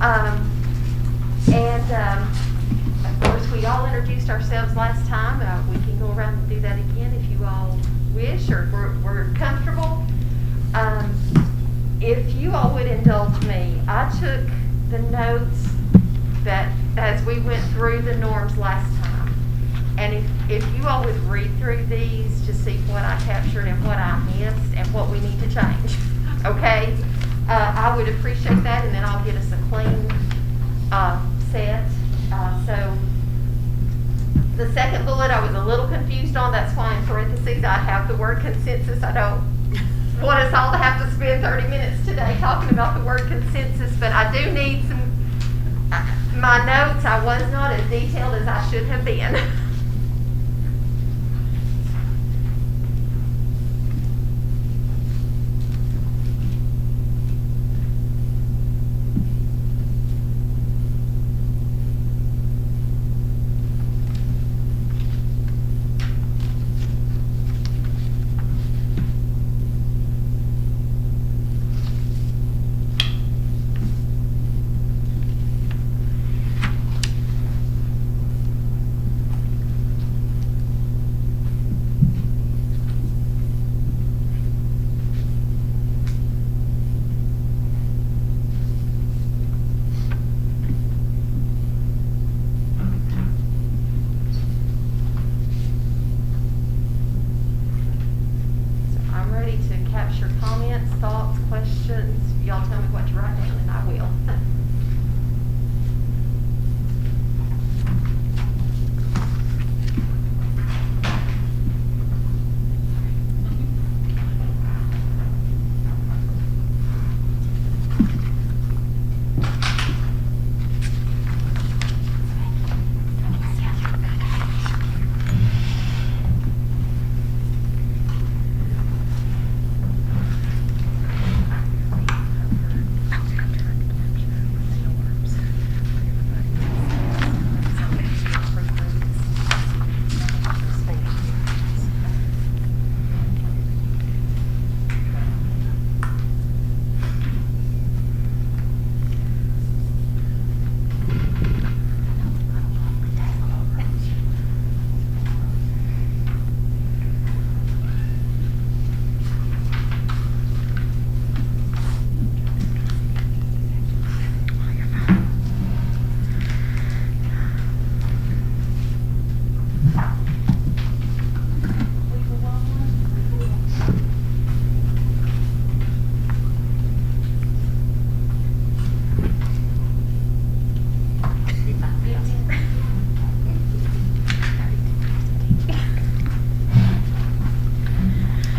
Of course, we all introduced ourselves last time. We can go around and do that again if you all wish, or if we're comfortable. If you all would indulge me, I took the notes that as we went through the norms last time. And if you all would read through these to see what I captured and what I missed and what we need to change, okay? I would appreciate that, and then I'll get us a clean set. So the second bullet I was a little confused on. That's why in parentheses I have the word consensus. I don't want us all to have to spend 30 minutes today talking about the word consensus, but I do need some, my notes, I was not as detailed as I should have been. Capture comments, thoughts, questions. Y'all tell me what to write down and I will.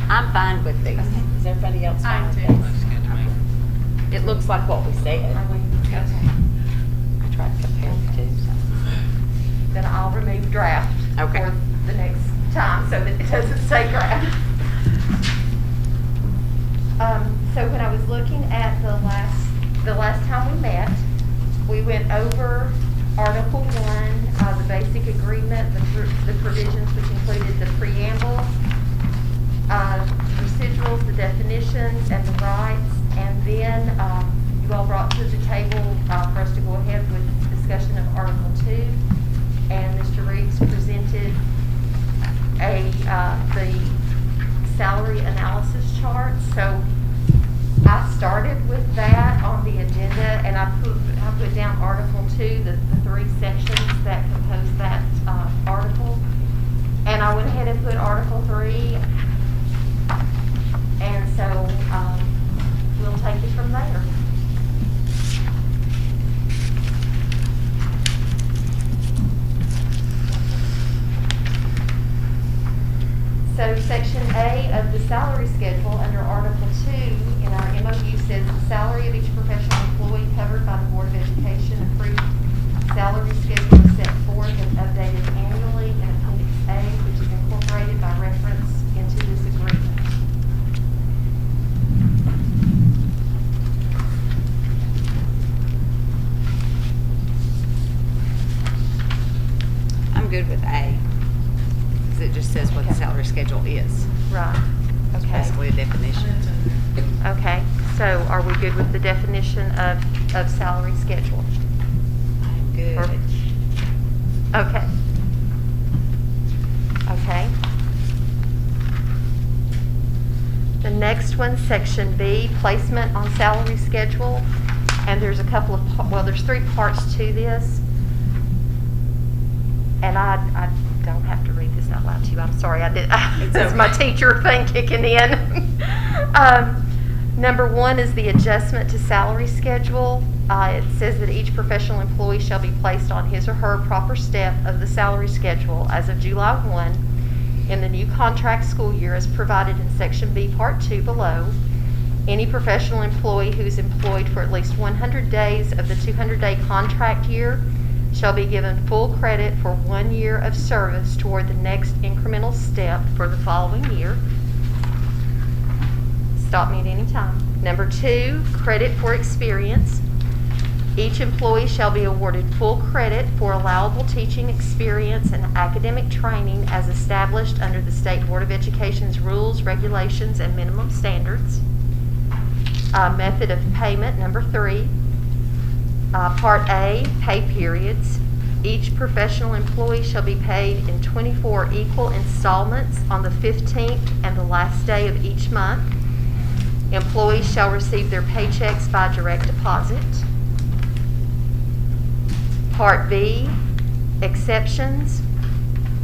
I'm fine with these. Okay. Is everybody else fine I with do. these? Looks good to me. It looks like what we said. Okay. I tried to compare the two. Then I'll remove draft Okay. for the next time so that it doesn't say draft. So when I was looking at the last time we met, we went over Article 1, the basic agreement, the provisions which included the preamble, residuals, the definitions, and the rights, and then you all brought to the table for us to go ahead with discussion of Article 2, and Mr. Reeves presented the salary analysis chart. So I started with that on the agenda, and I put down Article 2, the three sections that compose that article, and I went ahead and put Article 3. And so we'll take it from there. So Section A of the salary schedule under Article 2 in our MOU says the salary of each professional employee covered by the Board of Education approved salary schedule is set forth and updated annually in Appendix A, which is incorporated by reference into this agreement. I'm good with A, because it just says what the Okay. salary schedule is. Right. It's Okay. basically a definition. Okay. So are we good with the definition of salary schedule? I'm good. Okay. Okay. The next one, section B, placement on salary schedule. And there's a couple of, well, there's 3 parts to this. And I don't have to read this out loud to you. I'm sorry. I did. That's my teacher thing kicking in. Number 1 is the adjustment to salary schedule. It says that each professional employee shall be placed on his or her proper step of the salary schedule as of July 1 in the new contract school year as provided in Section B, Part 2 below. Any professional employee who is employed for at least 100 days of the 200-day contract year shall be given full credit for 1 year of service toward the next incremental step for the following year. Stop me at any time. Number 2, credit for experience. Each employee shall be awarded full credit for allowable teaching experience and academic training as established under the State Board of Education's rules, regulations, and minimum standards. Method of payment, number 3. Part A, pay periods. Each professional employee shall be paid in 24 equal installments on the 15th and the last day of each month. Employees shall receive their paychecks by direct deposit. Part B, exceptions.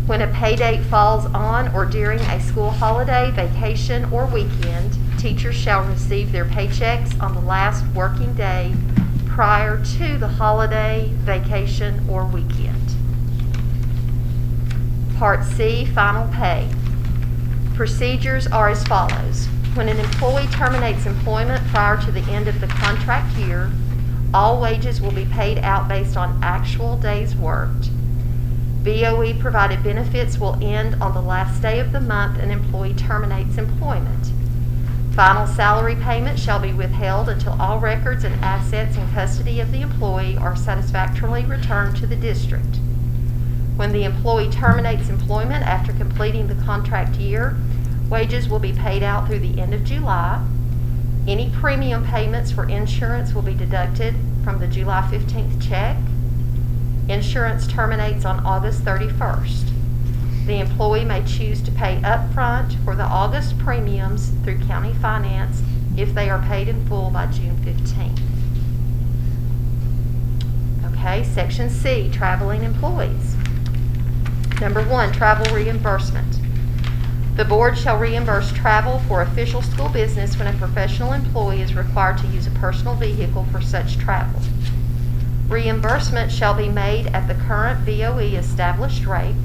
When a pay date falls on or during a school holiday, vacation, or weekend, teachers shall receive their paychecks on the last working day prior to the holiday, vacation, or weekend. Part C, final pay. Procedures are as follows. When an employee terminates employment prior to the end of the contract year, all wages will be paid out based on actual days worked. BOE provided benefits will end on the last day of the month an employee terminates employment. Final salary payment shall be withheld until all records and assets in custody of the employee are satisfactorily returned to the district. When the employee terminates employment after completing the contract year, wages will be paid out through the end of July. Any premium payments for insurance will be deducted from the July 15th check. Insurance terminates on August 31st. The employee may choose to pay upfront for the August premiums through county finance if they are paid in full by June 15th. Okay, Section C, traveling employees. Number 1, travel reimbursement. The board shall reimburse travel for official school business when a professional employee is required to use a personal vehicle for such travel. Reimbursement shall be made at the current BOE established rate.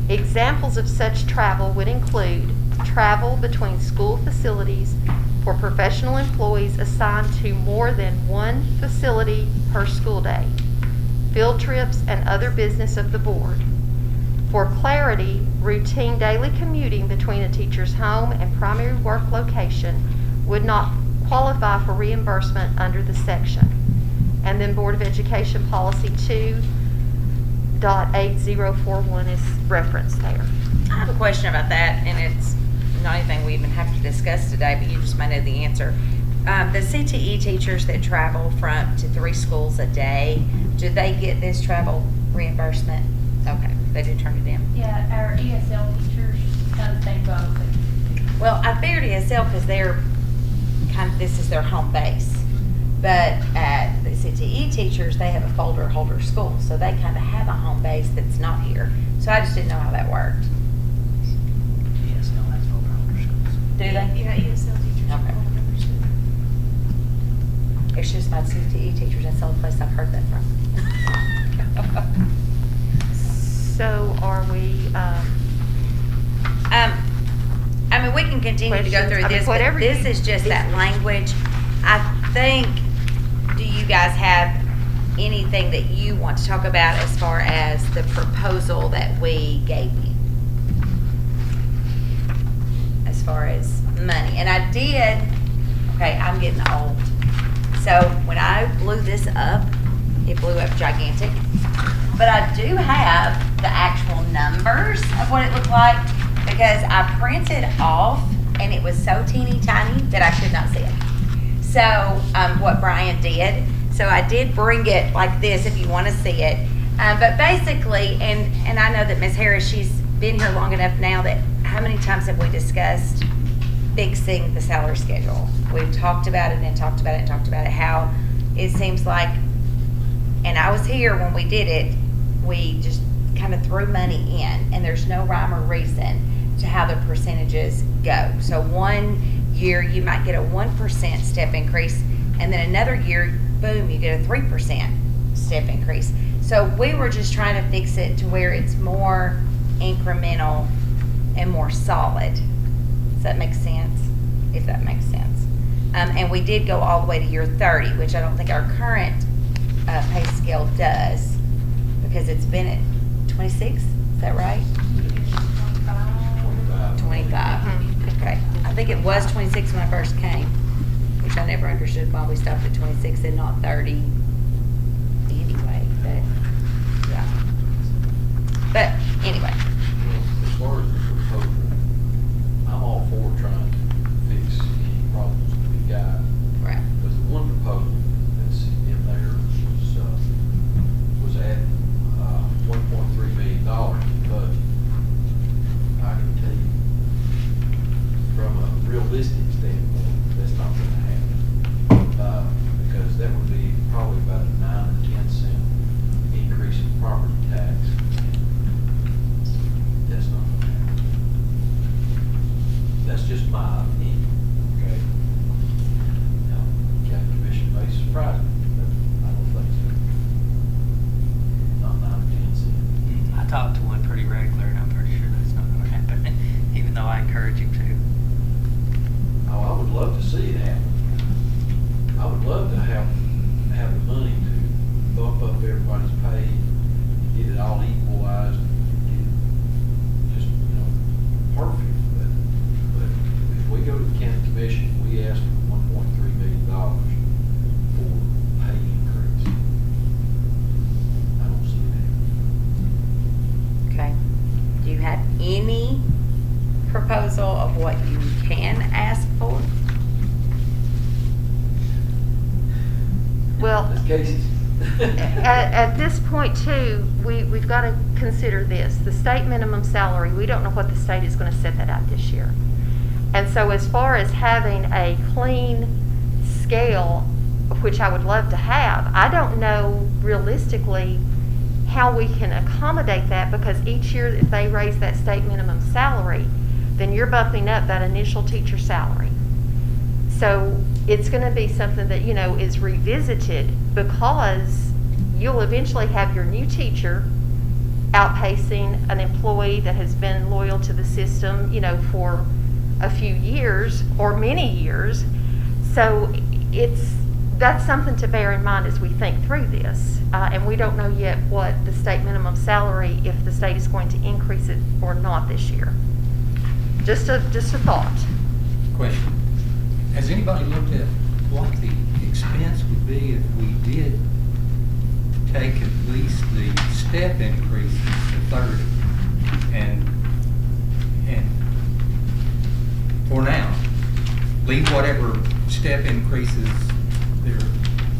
Examples of such travel would include travel between school facilities for professional employees assigned to more than one facility per school day, field trips, and other business of the board. For clarity, routine daily commuting between a teacher's home and primary work location would not qualify for reimbursement under the section. And then Board of Education Policy 2.8041 is referenced there. I have a question about that, and it's not anything we even have to discuss today, but you just might know the answer. The CTE teachers that travel to 3 schools a day, do they get this travel reimbursement? Okay, they do turn it in. Yeah, our ESL teachers, they both. Well, I figured ESL because they're this is their home base. But at the CTE teachers, they have a folder holder school, so they kind of have a home base that's not here. So I just didn't know how that worked. ESL has folder holder schools. Do they? Yeah, ESL teachers. Okay. It's just my CTE teachers. That's the only place I've heard that from. So are we, I mean, we can continue to go Questions? through I mean, this, but whatever this you- is just that language. I think, do you guys have anything that you want to talk about as far as the proposal that we gave you? As far as money. And I did, okay, I'm getting old. So when I blew this up, it blew up gigantic. But I do have the actual numbers of what it looked like because I printed off and it was so teeny tiny that I could not see it. So, what Brian did, so I did bring it like this if you want to see it. But basically, and I know that Ms. Harris, she's been here long enough now that how many times have we discussed fixing the salary schedule? We've talked about it and talked about it and talked about it, how it seems like, and I was here when we did it, we just kind of threw money in, and there's no rhyme or reason to how the percentages go. So one year you might get a 1% step increase, and then another year, boom, you get a 3% step increase. So we were just trying to fix it to where it's more incremental and more solid. Does that make sense? If that makes sense. And we did go all the way to year 30, which I don't think our current pay scale does, because it's been at 26, is that right? 25. Okay. I think it was 26 when I first came, which I never understood why we stopped at 26 and not 30 anyway, but yeah. But anyway. As far as the proposal, I'm all for trying to fix any problems that we got. Right. Because the one proposal that's in there was at $1.3 million, but I can tell you from a realistic standpoint, that's not going to happen. Because that would be probably about a 9 or 10 cent increase in property tax. That's not going to happen. That's just my opinion, okay? Now, county commission may surprise me, but I don't think so. Not 9 or 10 cents. I talk to one pretty regular, and I'm pretty sure that's not going to happen, even though I encourage him to. Oh, I would love to see it happen. I would love to have the money to bump up everybody's pay, get it all equalized, get it just, perfect. But if we go to the county commission, we ask for $1.3 million for pay increase. I don't see that. Okay. Do you have any proposal of what you can ask for? Well, That's Casey's. at this point too, we've got to consider this. The state minimum salary, we don't know what the state is going to set that out this year. And so as far as having a clean scale, which I would love to have, I don't know realistically how we can accommodate that, because each year if they raise that state minimum salary, then you're bumping up that initial teacher salary. So it's going to be something that, is revisited, because you'll eventually have your new teacher outpacing an employee that has been loyal to the system, for a few years or many years. So that's something to bear in mind as we think through this. And we don't know yet what the state minimum salary, if the state is going to increase it or not this year. Just a thought. Question. Has anybody looked at what the expense would be if we did take at least the step increases to 30 and for now, leave whatever step increases there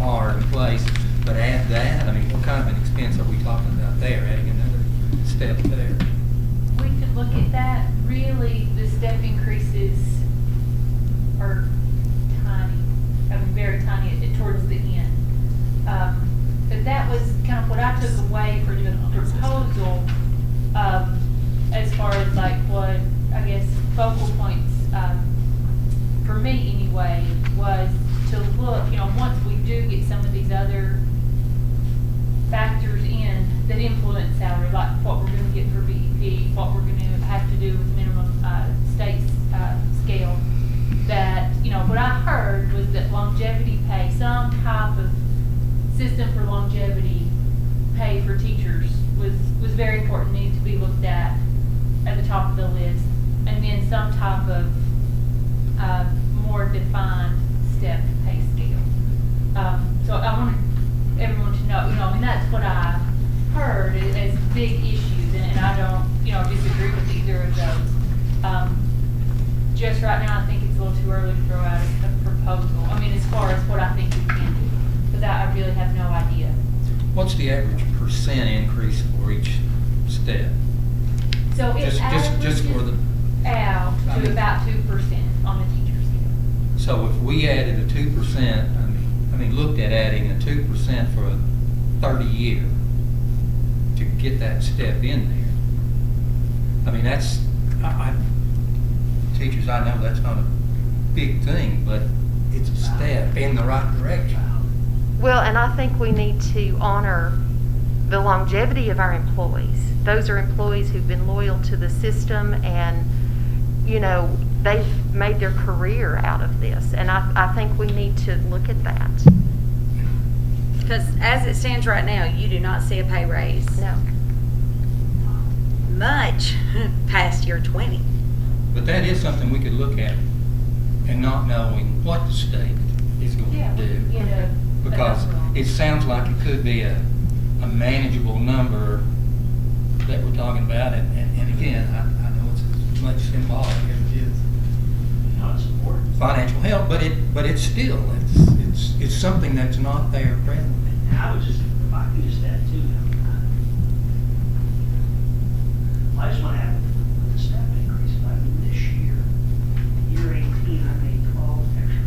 are in place, but add that? I mean, what kind of an expense are we talking about there, adding another step there? We could look at that. Really, the step increases are tiny, very tiny towards the end. But that was kind of what I took away from the proposal, as far as like what, I guess, focal points, for me anyway, was to look, once we do get some of these other factors in that influence salary, like what we're going to get for BEP, what we're going to have to do with minimum state scale, that, what I heard was that longevity pay, some type of system for longevity pay for teachers was very important, needed to be looked at the top of the list. And then some type of more defined step pay scale. So I wanted everyone to know, that's what I heard as big issues, and I don't, disagree with either of those. Just right now, I think it's a little too early to throw out a proposal. proposal. I mean, as far as what I think we can do, because I really have no idea. What's the average percent increase for each step? So it Just for the, out I to mean- about 2% on the teacher scale. so if we added a 2%, I mean, looked at adding a 2% for a 30-year to get that step in there. I mean, that's, teachers, I know that's not a big thing, but it's a step in the right direction. Well, and I think we need to honor the longevity of our employees. Those are employees who've been loyal to the system and, you know, they've made their career out of this. And I think we need to look at that. Because as it stands right now, you do not see a pay raise No. much past year 20. But that is something we could look at and not knowing what the state is going to do. Because it sounds like it could be a manageable number that we're talking about, and again, I know it's as much symbolic as it is No, it's important. financial help, but it's still, it's something that's not there presently. And I would just, if I could just add too, I just want to add with the step increase, if I mean this year 18, I made $12 extra.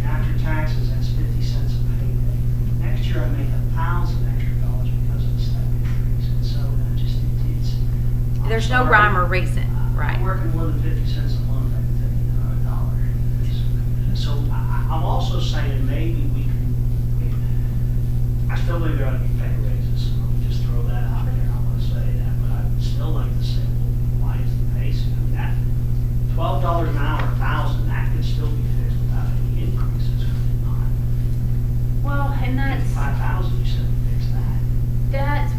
After taxes, that's 50 cents a payday. Next year, I make $1,000 extra because of the step increase. And so that just, it's. I'm There's no sorry. rhyme or reason, right? I'm working more than 50 cents a month, I can tell you, $1. So I'm also saying maybe we can, I still believe there ought to be pay raises. Let me just throw that out there. I want to say that, but I'd still like to say, well, why is the pay? I mean, that $12 an hour, 1,000, that could still be fixed without any increases, could it not? Well, and that's 5,000, you said we fix that.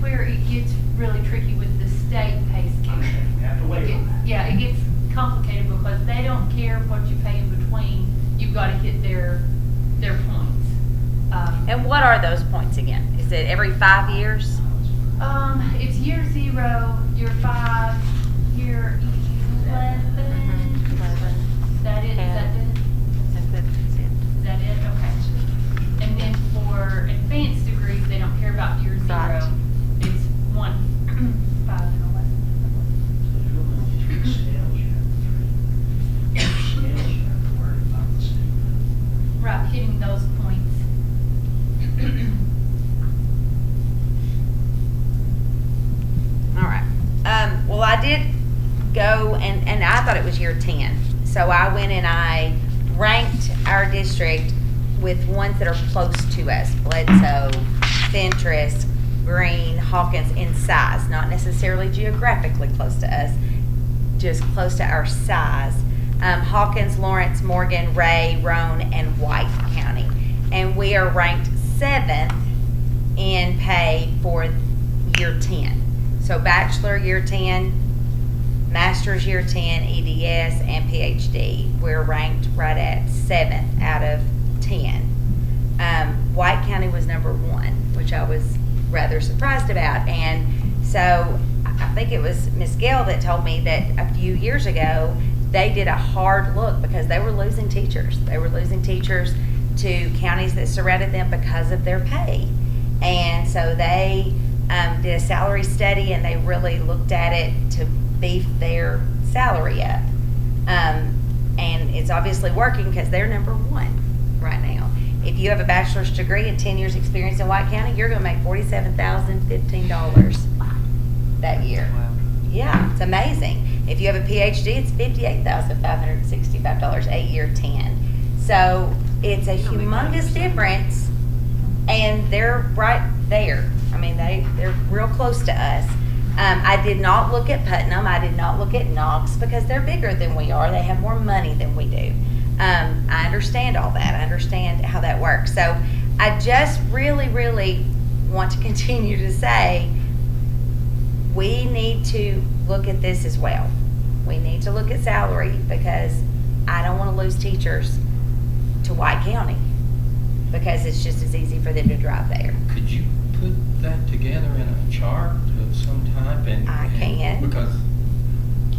where it gets really tricky with the state pay scale. Understand, we have to wait on that. Yeah, it gets complicated because they don't care what you pay in between. You've got to hit their points. And what are those points again? Is it every 5 years? It's year 0, year 5, year 11. Is that it? Is that it? Is that it? Okay. And then for advanced degrees, they don't care about year 0. Right. It's 1, 5, and 11. So there's really only 3 scales you have to worry about the state. Right, hitting those points. All right. Well, I did go and I thought it was year 10. So I went and I ranked our district with ones that are close to us. Bledsoe, Fentress, Green, Hawkins in size, not necessarily geographically close to us, just close to our size. Hawkins, Lawrence, Morgan, Ray, Roane, and White County. And we are ranked 7th in pay for year 10. So bachelor year 10, master's year 10, EDS, and PhD. We're ranked right at 7th out of 10. White County was number 1, which I was rather surprised about. And so I think it was Ms. Gail that told me that a few years ago, they did a hard look because they were losing teachers. They were losing teachers to counties that surrounded them because of their pay. And so they did a salary study and they really looked at it to beef their salary up. And it's obviously working because they're number 1 right now. If you have a bachelor's degree and 10 years experience in White County, you're going to make $47,015 that year. Yeah, it's amazing. If you have a PhD, it's $58,565, 8 year 10. So it's a humongous difference, and they're right there. I mean, they're real close to us. I did not look at Putnam. I did not look at Knox because they're bigger than we are. They have more money than we do. I understand all that. I understand how that works. So I just really, really want to continue to say we need to look at this as well. We need to look at salary because I don't want to lose teachers to White County because it's just as easy for them to drive there. Could you put that together in a chart of some type? I can. Because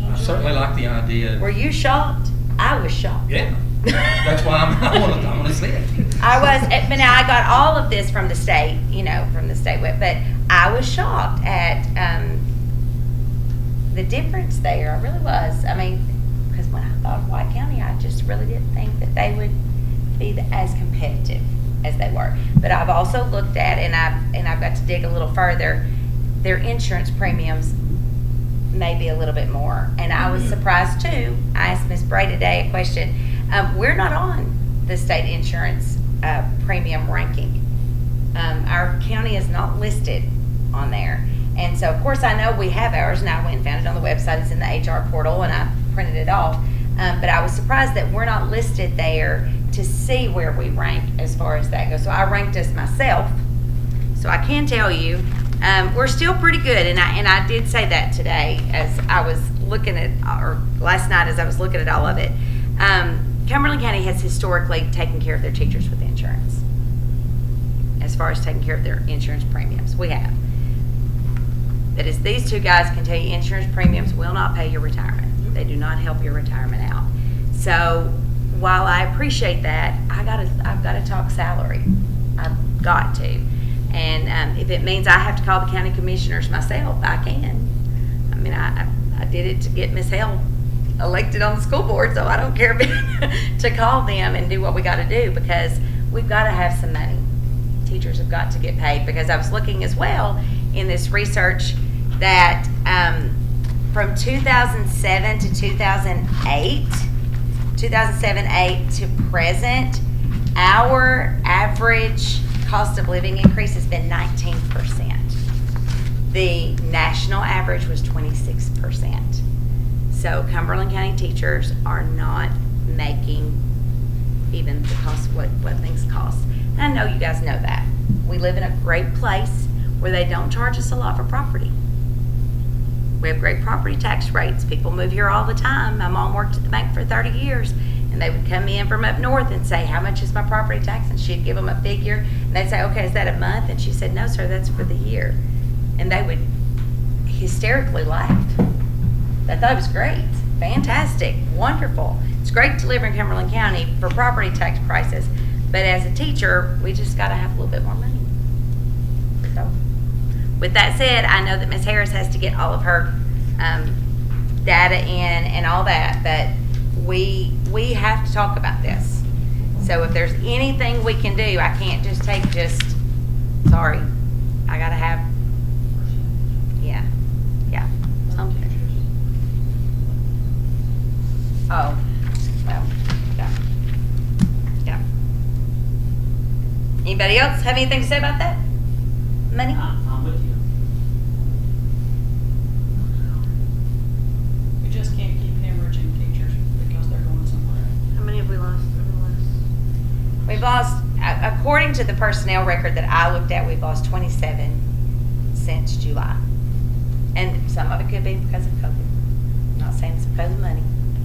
I certainly like the idea. Were you shocked? I was shocked. Yeah, That's why I wanna see it. I was, but now I got all of this from the state, from the state web, but I was shocked at, the difference there. I really was. I mean, because when I thought of White County, I just really didn't think that they would be as competitive as they were. But I've also looked at, and I've got to dig a little further, their insurance premiums may be a little bit more. And I was surprised too. I asked Ms. Bray today a question. We're not on the state insurance premium ranking. Our county is not listed on there. And so, of course, I know we have ours, and I went and found it on the website. It's in the HR portal, and I printed it off. But I was surprised that we're not listed there to see where we rank as far as that goes. So I ranked us myself. So I can tell you, we're still pretty good. And I did say that today as I was looking at, or last night as I was looking at all of it. Cumberland County has historically taken care of their teachers with insurance. As far as taking care of their insurance premiums, we have. That is, these two guys can tell you insurance premiums will not pay your retirement. They do not help your retirement out. So while I appreciate that, I've got to talk salary. I've got to. And if it means I have to call the county commissioners myself, I can. I mean, I did it to get Ms. Hale elected on the school board, so I don't care to call them and do what we got to do, because we've got to have some money. Teachers have got to get paid, because I was looking as well in this research that from 2007 to 2008 to present, our average cost of living increase has been 19%. The national average was 26%. So Cumberland County teachers are not making even the cost what things cost. And I know you guys know that. We live in a great place where they don't charge us a lot for property. We have great property tax rates. People move here all the time. My mom worked at the bank for 30 years, and they would come in from up north and say, how much is my property tax? And she'd give them a figure, and they'd say, okay, is that a month? And she said, no, sir, that's for the year. And they would hysterically laugh. They thought it was great, fantastic, wonderful. It's great to live in Cumberland County for property tax prices, but as a teacher, we just got to have a little bit more money. So, with that said, I know that Ms. Harris has to get all of her data in and all that, but we have to talk about this. So if there's anything we can do, I can't just take sorry, I got to have, yeah, something. Oh, well, yeah. Anybody else have anything to say about that? Money? I'm with you. We just can't keep hemorrhaging teachers because they're going somewhere. How many have we lost? We've lost, according to the personnel record that I looked at, we've lost 27 since July. And some of it could be because of COVID. I'm not saying it's because of money.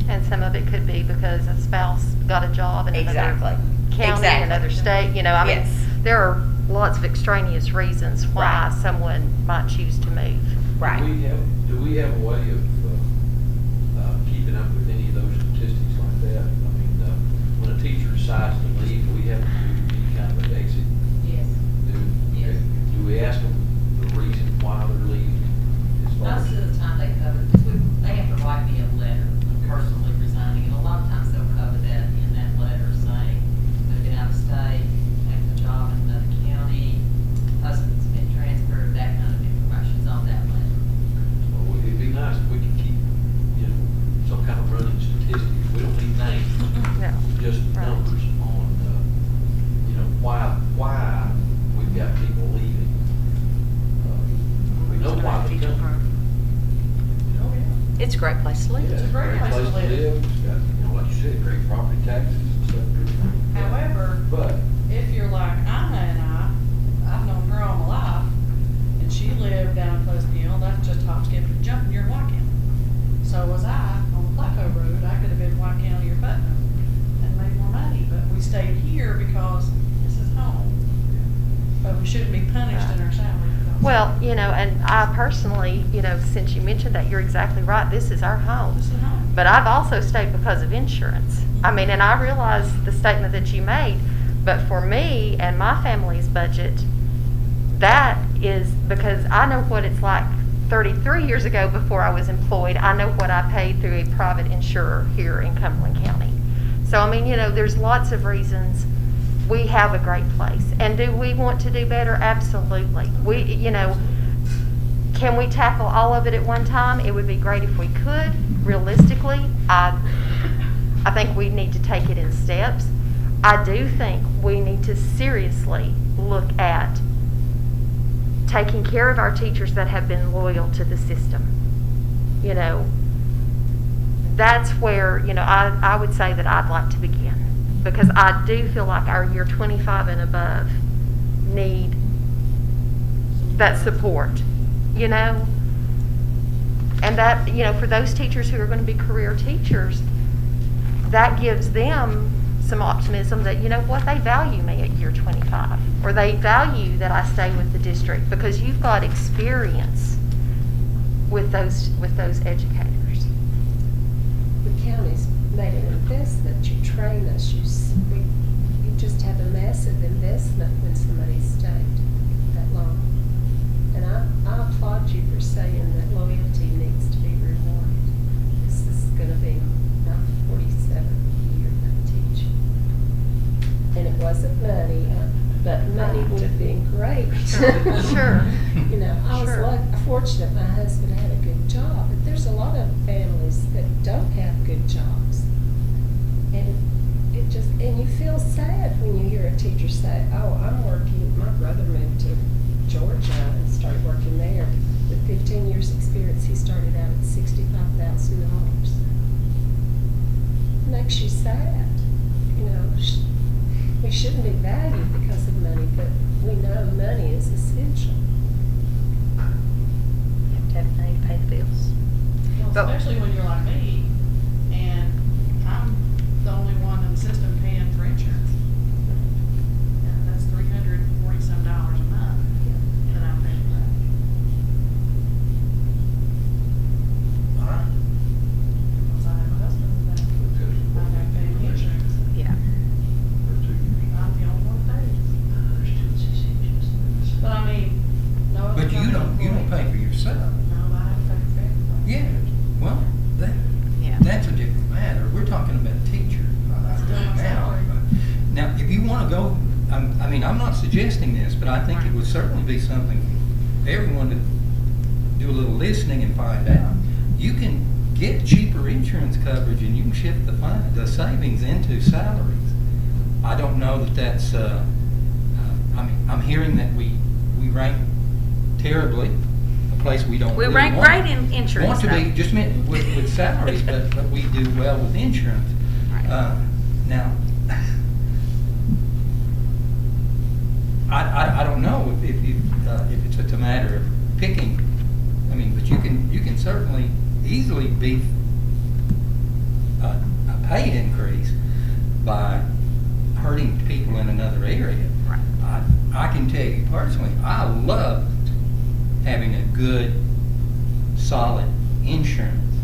And some of it could be because a spouse got a job in another Exactly. county, another state. I mean, Yes. there are lots of extraneous reasons why Right. someone might choose to move. Right. Do we have a way of keeping up with any of those statistics like that? I mean, when a teacher decides to leave, do we have to do any kind of an exit? Yes. Yes. Do we ask them the reason why they're leaving? as far Most as- of the time they cover, because they have to write me a letter personally resigning, and a lot of times they'll cover that in that letter saying, moving out of state, taking a job in another county, husband's been transferred, that kind of information's on that letter. Well, it'd be nice if we could keep, some kind of running statistics. We don't need names, No. just Right. numbers on, why we've got people leaving. We know why they come. Oh, yeah. It's a great place to live. It's a great place to live. It's got, like you said, great property taxes and stuff. However, But, if you're like Anna and I've known her all my life, and she lived down in Pleasant Hill, that's just hop, skip, and jump, and you're in White County. So was I on Plateau Road. I could have been White County or Putnam and made more money, but we stayed here because this is home. But we shouldn't be punished in our salary. Well, you know, and I personally, you know, since you mentioned that, you're exactly right. This is our home. This is home. But I've also stayed because of insurance. I mean, and I realize the statement that you made, but for me and my family's budget, that is because I know what it's like 33 years ago before I was employed. I know what I paid through a private insurer here in Cumberland County. So, I mean, you know, there's lots of reasons. We have a great place. And do we want to do better? Absolutely. We, you know, can we tackle all of it at one time? It would be great if we could. Realistically, I think we need to take it in steps. I do think we need to seriously look at taking care of our teachers that have been loyal to the system. You know, that's where, you know, I would say that I'd like to begin. Because I do feel like our year 25 and above need that support, you know? And that, you know, for those teachers who are going to be career teachers, that gives them some optimism that, you know what, they value me at year 25. Or they value that I stay with the district because you've got experience with those educators. The county's made an investment. You train us. You just have a massive investment when somebody stayed that long. And I applaud you for saying that loyalty needs to be rewarded. This is going to be my 47th year of teaching. And it wasn't money, but money would have been great. Sure. You know, I was Sure. fortunate my husband had a good job, but there's a lot of families that don't have good jobs. And it just, and you feel sad when you hear a teacher say, oh, I'm working, my brother moved to Georgia and started working there. With 15 years experience, he started out at $65,000. Makes you sad. You know, we shouldn't be valued because of money, but we know money is essential. You have to have money to pay the bills. Well, But- especially when you're like me, and I'm the only one in the system paying for insurance. And that's $340-some a month that I'm paying for that. All right. Because I have a husband that I have to pay the insurance. Yeah. I'm the only one that pays. But I mean, no other But you don't employee- pay for yourself. No, I have to pay for everybody. Yeah, well, Yeah. that's a different matter. We're talking about teacher Still my now. salary. Now, if you want to go, I mean, I'm not suggesting this, but I think it would certainly be something for everyone to do a little listening and find out. You can get cheaper insurance coverage and you can shift the savings into salaries. I don't know that that's, I mean, I'm hearing that we rank terribly, a place we don't We really rank want. great in insurance, Want to be, though. just meant with salaries, but we do well with insurance. Right. Now, I don't know if it's a matter of picking. I mean, but you can certainly easily beat a pay increase by hurting people in another area. Right. I can tell you personally, I loved having a good, solid insurance,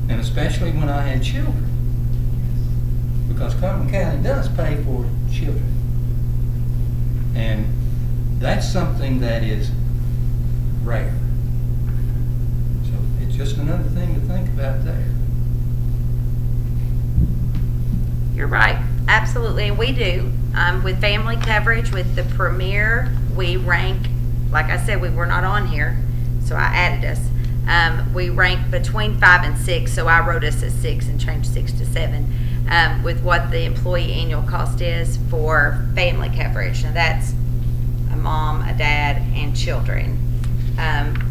and especially when I had children, because Cumberland County does pay for children, and that's something that is rare. So it's just another thing to think about there. You're right, absolutely, and we do. With family coverage, with the Premier, we rank, like I said, we were not on here, so I added us. We rank between 5 and 6, so I wrote us at 6 and changed 6 to 7, with what the employee annual cost is for family coverage. Now that's a mom, a dad, and children.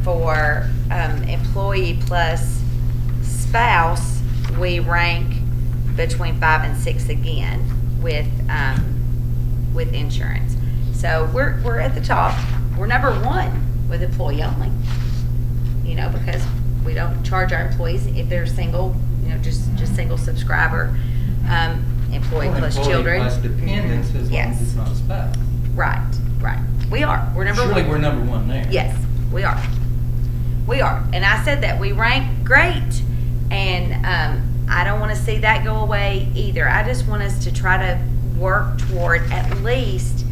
For employee plus spouse, we rank between 5 and 6 again with insurance. So we're at the top. We're number 1 with employee only. You know, because we don't charge our employees if they're single, you know, just single subscriber, employee Or plus employee children. plus dependents, as long Yes. as it's not a spouse. Right. We are. We're number one. Surely we're number one there. Yes, we are. We are. And I said that we rank great, and I don't want to see that go away either. I just want us to try to work toward at least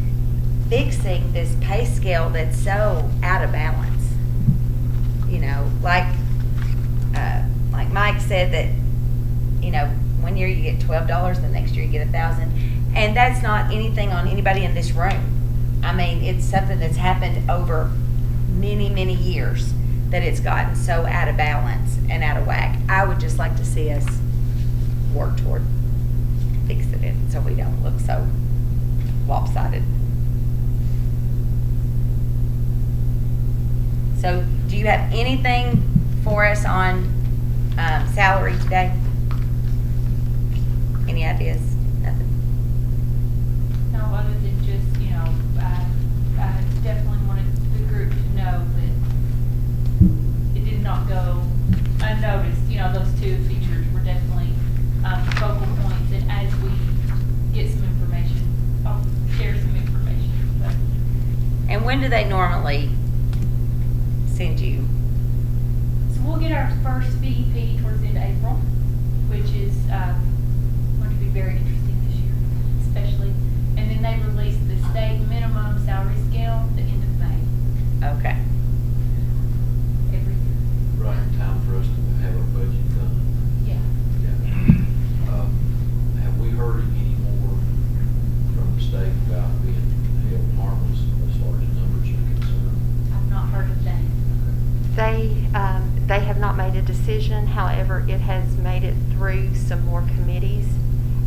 fixing this pay scale that's so out of balance. You know, like Mike said that, you know, one year you get $12, the next year you get $1,000, and that's not anything on anybody in this room. I mean, it's something that's happened over many, many years that it's gotten so out of balance and out of whack. I would just like to see us work toward fixing it so we don't look so lopsided. So, do you have anything for us on salary today? Any ideas? Nothing? No, other than just, you know, I definitely wanted the group to know that it did not go unnoticed. You know, those two features were definitely focal points, and as we get some information, I'll share some information. But And when do they normally send you? so we'll get our first VEP towards the end of April, which is going to be very interesting this year, especially. And then they release the state minimum salary scale at the end of May Okay. every year. Right, time for us to have our budget done. Yeah. Yeah. Have we heard any more from the state about being held harmless as far as numbers are concerned? I've not heard a thing. They have not made a decision. However, it has made it through some more committees,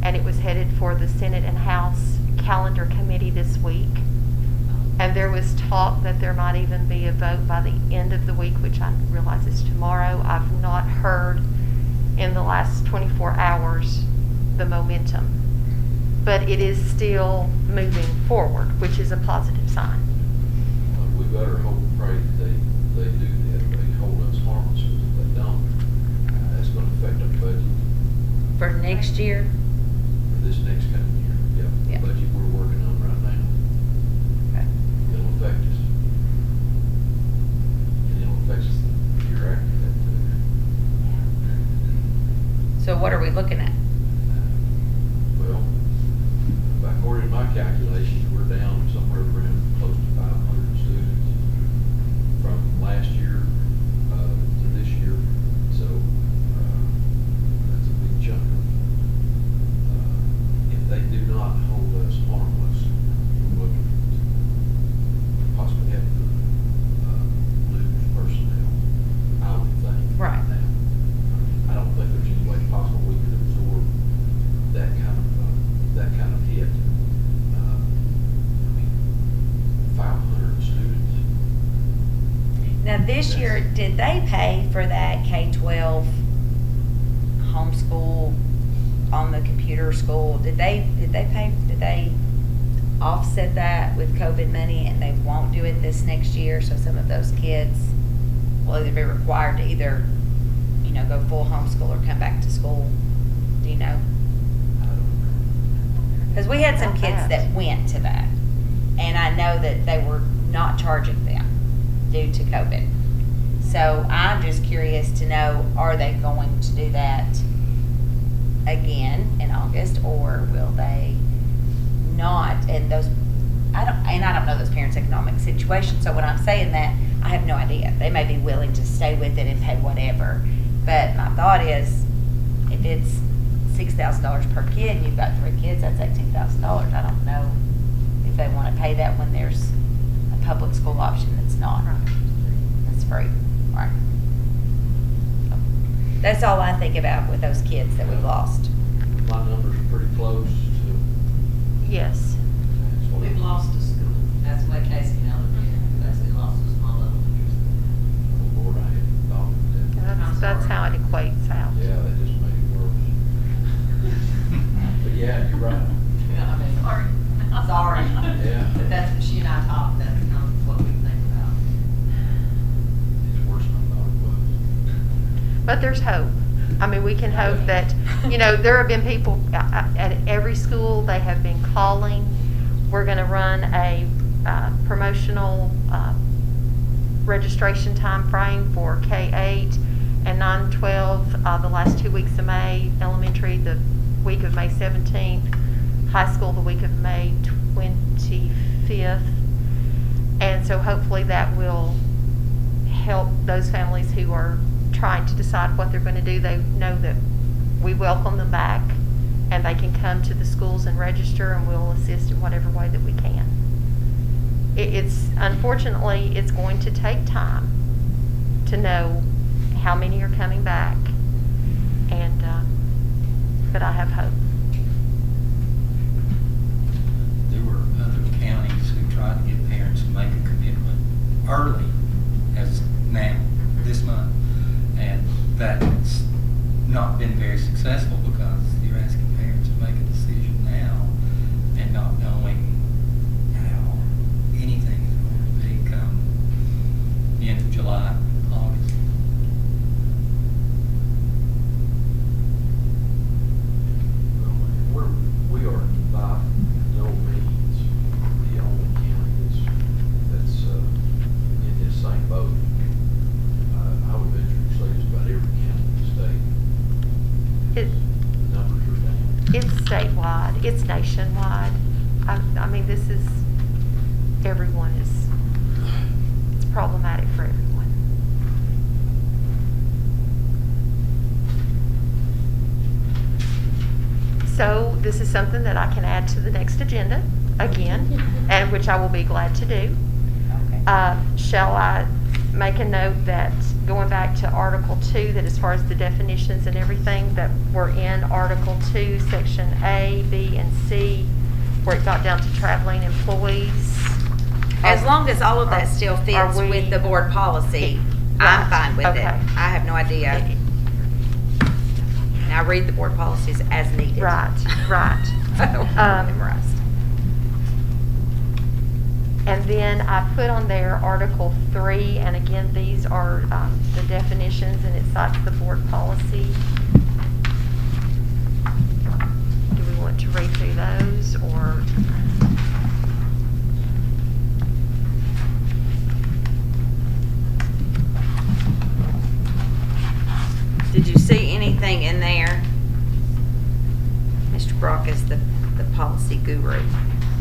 and it was headed for the Senate and House calendar committee this week. And there was talk that there might even be a vote by the end of the week, which I realize is tomorrow. I've not heard in the last 24 hours the momentum, but it is still moving forward, which is a positive sign. We better hope and pray that they do that, they hold us harmless, because if they don't, that's gonna affect our budget For next year? for this next coming year. Yep, Yeah. the budget we're working on right now, Okay. it'll affect us. And it'll affect us the year after that too. So what are we looking at? Well, according to my calculations, we're down somewhere around close to 500 students from last year to this year. So that's a big chunk of, if they do not hold us harmless, we're looking to possibly have to lose personnel, I would think. Right. Now, I don't think there's any way possible we could absorb that kind of hit. I mean, 500 students. Now, this year, did they pay for that K12 homeschool on the computer school? Did they offset that with COVID money, and they won't do it this next year? So some of those kids will either be required to either, you know, go full homeschool or come back to school. Do you know? I don't know. Because we had some About kids that went to that, and I know that they were not charging them due to COVID. So I'm just curious to know, are they going to do that again in August, or will they not? And I don't know those parents' economic situation. So when I'm saying that, I have no idea. They may be willing to stay with it and pay whatever. But my thought is, if it's $6,000 per kid and you've got 3 kids, that's $18,000. I don't know if they want to pay that when there's a public school option that's not. That's free. Right. So, that's all I think about with those kids that we've lost. My numbers are pretty close to. Yes. That's what We've lost a school. That's what Casey and Ellen did. Basically lost a small elementary school. Oh, Lord, I hadn't thought of that. That's how it equates out. Yeah, that just made it worse. But yeah, you're right. Yeah, I mean, sorry. Sorry. Yeah. But that's what she and I talked, that's kind of what we think about. It's worse than I thought it was. But there's hope. I mean, we can hope that, you know, there have been people at every school, they have been calling. We're going to run a promotional registration time frame for K8 and 9-12 the last 2 weeks of May, elementary the week of May 17th, high school the week of May 25th. And so hopefully that will help those families who are trying to decide what they're going to do. They know that we welcome them back and they can come to the schools and register, and we'll assist in whatever way that we can. It's unfortunately, it's going to take time to know how many are coming back, and but I have hope. There were other counties who tried to get parents to make a commitment early, as now, this month, and that's not been very successful because you're asking parents to make a decision now and not knowing how anything is going to be come the end of July, August. Well, we are by no means the only county that's in this same boat. I would venture to say it's about every county in the state. It, The numbers are down. it's statewide, it's nationwide. I mean, this is, everyone is, it's problematic for everyone. So this is something that I can add to the next agenda again, and which I will be glad to do. Okay. Shall I make a note that going back to Article 2, that as far as the definitions and everything, that we're in Article 2, Section A, B, and C, where it got down to traveling employees? As long as all of that still Are fits we- with the board policy, Right, I'm fine with it. okay. I have no idea. And I read the board policies as needed. Right, right. I don't have them memorized. And then I put on there Article 3, and again, these are the definitions, and it cites the board policy. Do we want to read through those, or? Did you see anything in there? Mr. Brock is the policy guru.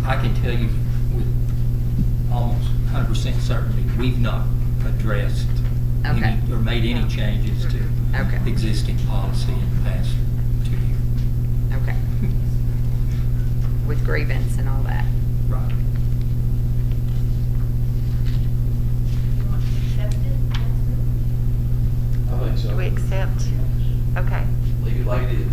I can tell you with almost 100% certainty, we've not addressed Okay. any, or made any No. changes to Okay. existing policy in the past 2 years. Okay. With grievance and all that. Right. You want to accept it? I think so. Do we accept? Okay. Leave it like it is.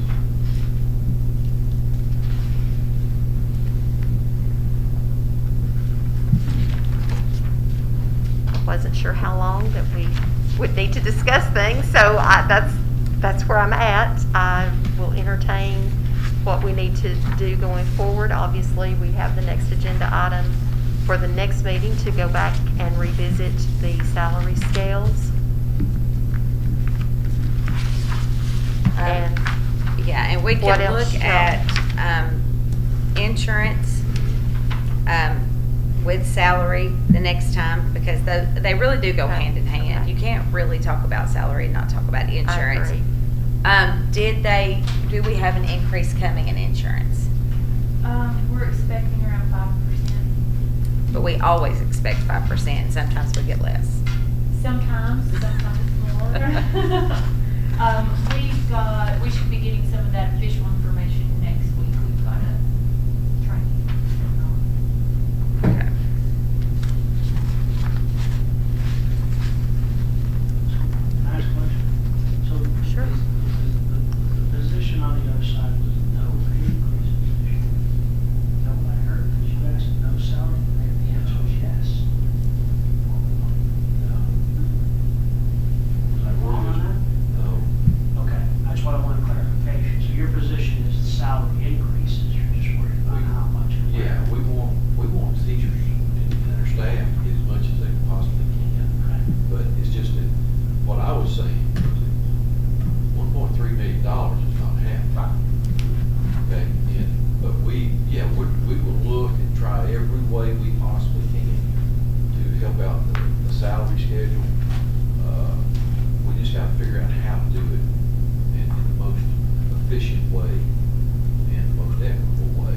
Wasn't sure how long that we would need to discuss things, so that's where I'm at. I will entertain what we need to do going forward. Obviously, we have the next agenda item for the next meeting to go back and revisit the salary scales. And Yeah, and we What can else? look at insurance with salary the next time, because they really do go Okay. hand in hand. Okay. You can't really talk about salary and not talk about I insurance. agree. Do we have an increase coming in insurance? We're expecting around 5%. But we always expect 5%, and sometimes we get less. Sometimes more. We should be getting some of that official information next week. We've got a training going on. Okay. Can I ask a question? So Sure. the position on the other side was no pay increase position. Is that what I heard? Did you ask no salary? And the answer was yes. Was I wrong on that? No. Okay, that's what I wanted clarification. So your position is the salary increases, you're just worried about how much. Yeah, we want teachers and their staff to get as much as they possibly can. Right. But it's just that, what I was saying, $1.3 million is not half. Right. efficient way and the most equitable way.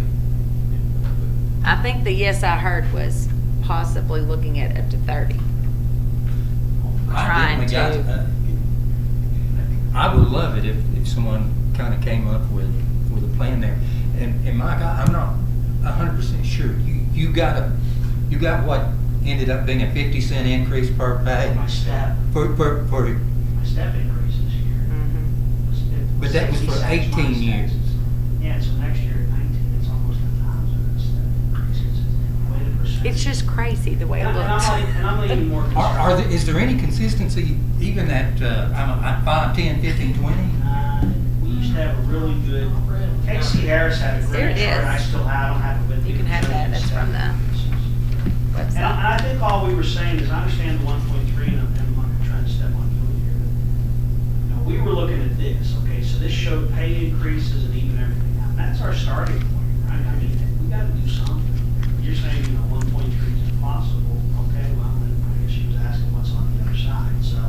I think the yes I heard was possibly looking at up to 30. Trying I definitely to. I would love it if someone kind of came up with a plan there. And Mike, I'm not 100% sure. You got what ended up being a 50-cent increase per pay? My step, For my step increase this year. Mhm. But that was for 60 cents 18 minus years. taxes. Yeah, so next year at 19, it's almost 1,000 in step increases. The way the percentage. It's just crazy the way it And looks. I'm leaning more conservative. Is there any consistency even at 5, 10, 15, 20? We used to have a really good, Casey Harris had a There great it chart, is. I still have, I don't have it with me. You can have that. That's from the And website. I think all we were saying is, I understand the 1.3, and I'm not trying to step on you here, but, you know, we were looking at this, okay, so this showed pay increases and even everything out. That's our starting point, right? I mean, we gotta do something. You're saying, you know, 1.3 is impossible, okay, well, then I guess she was asking what's on the other side. So,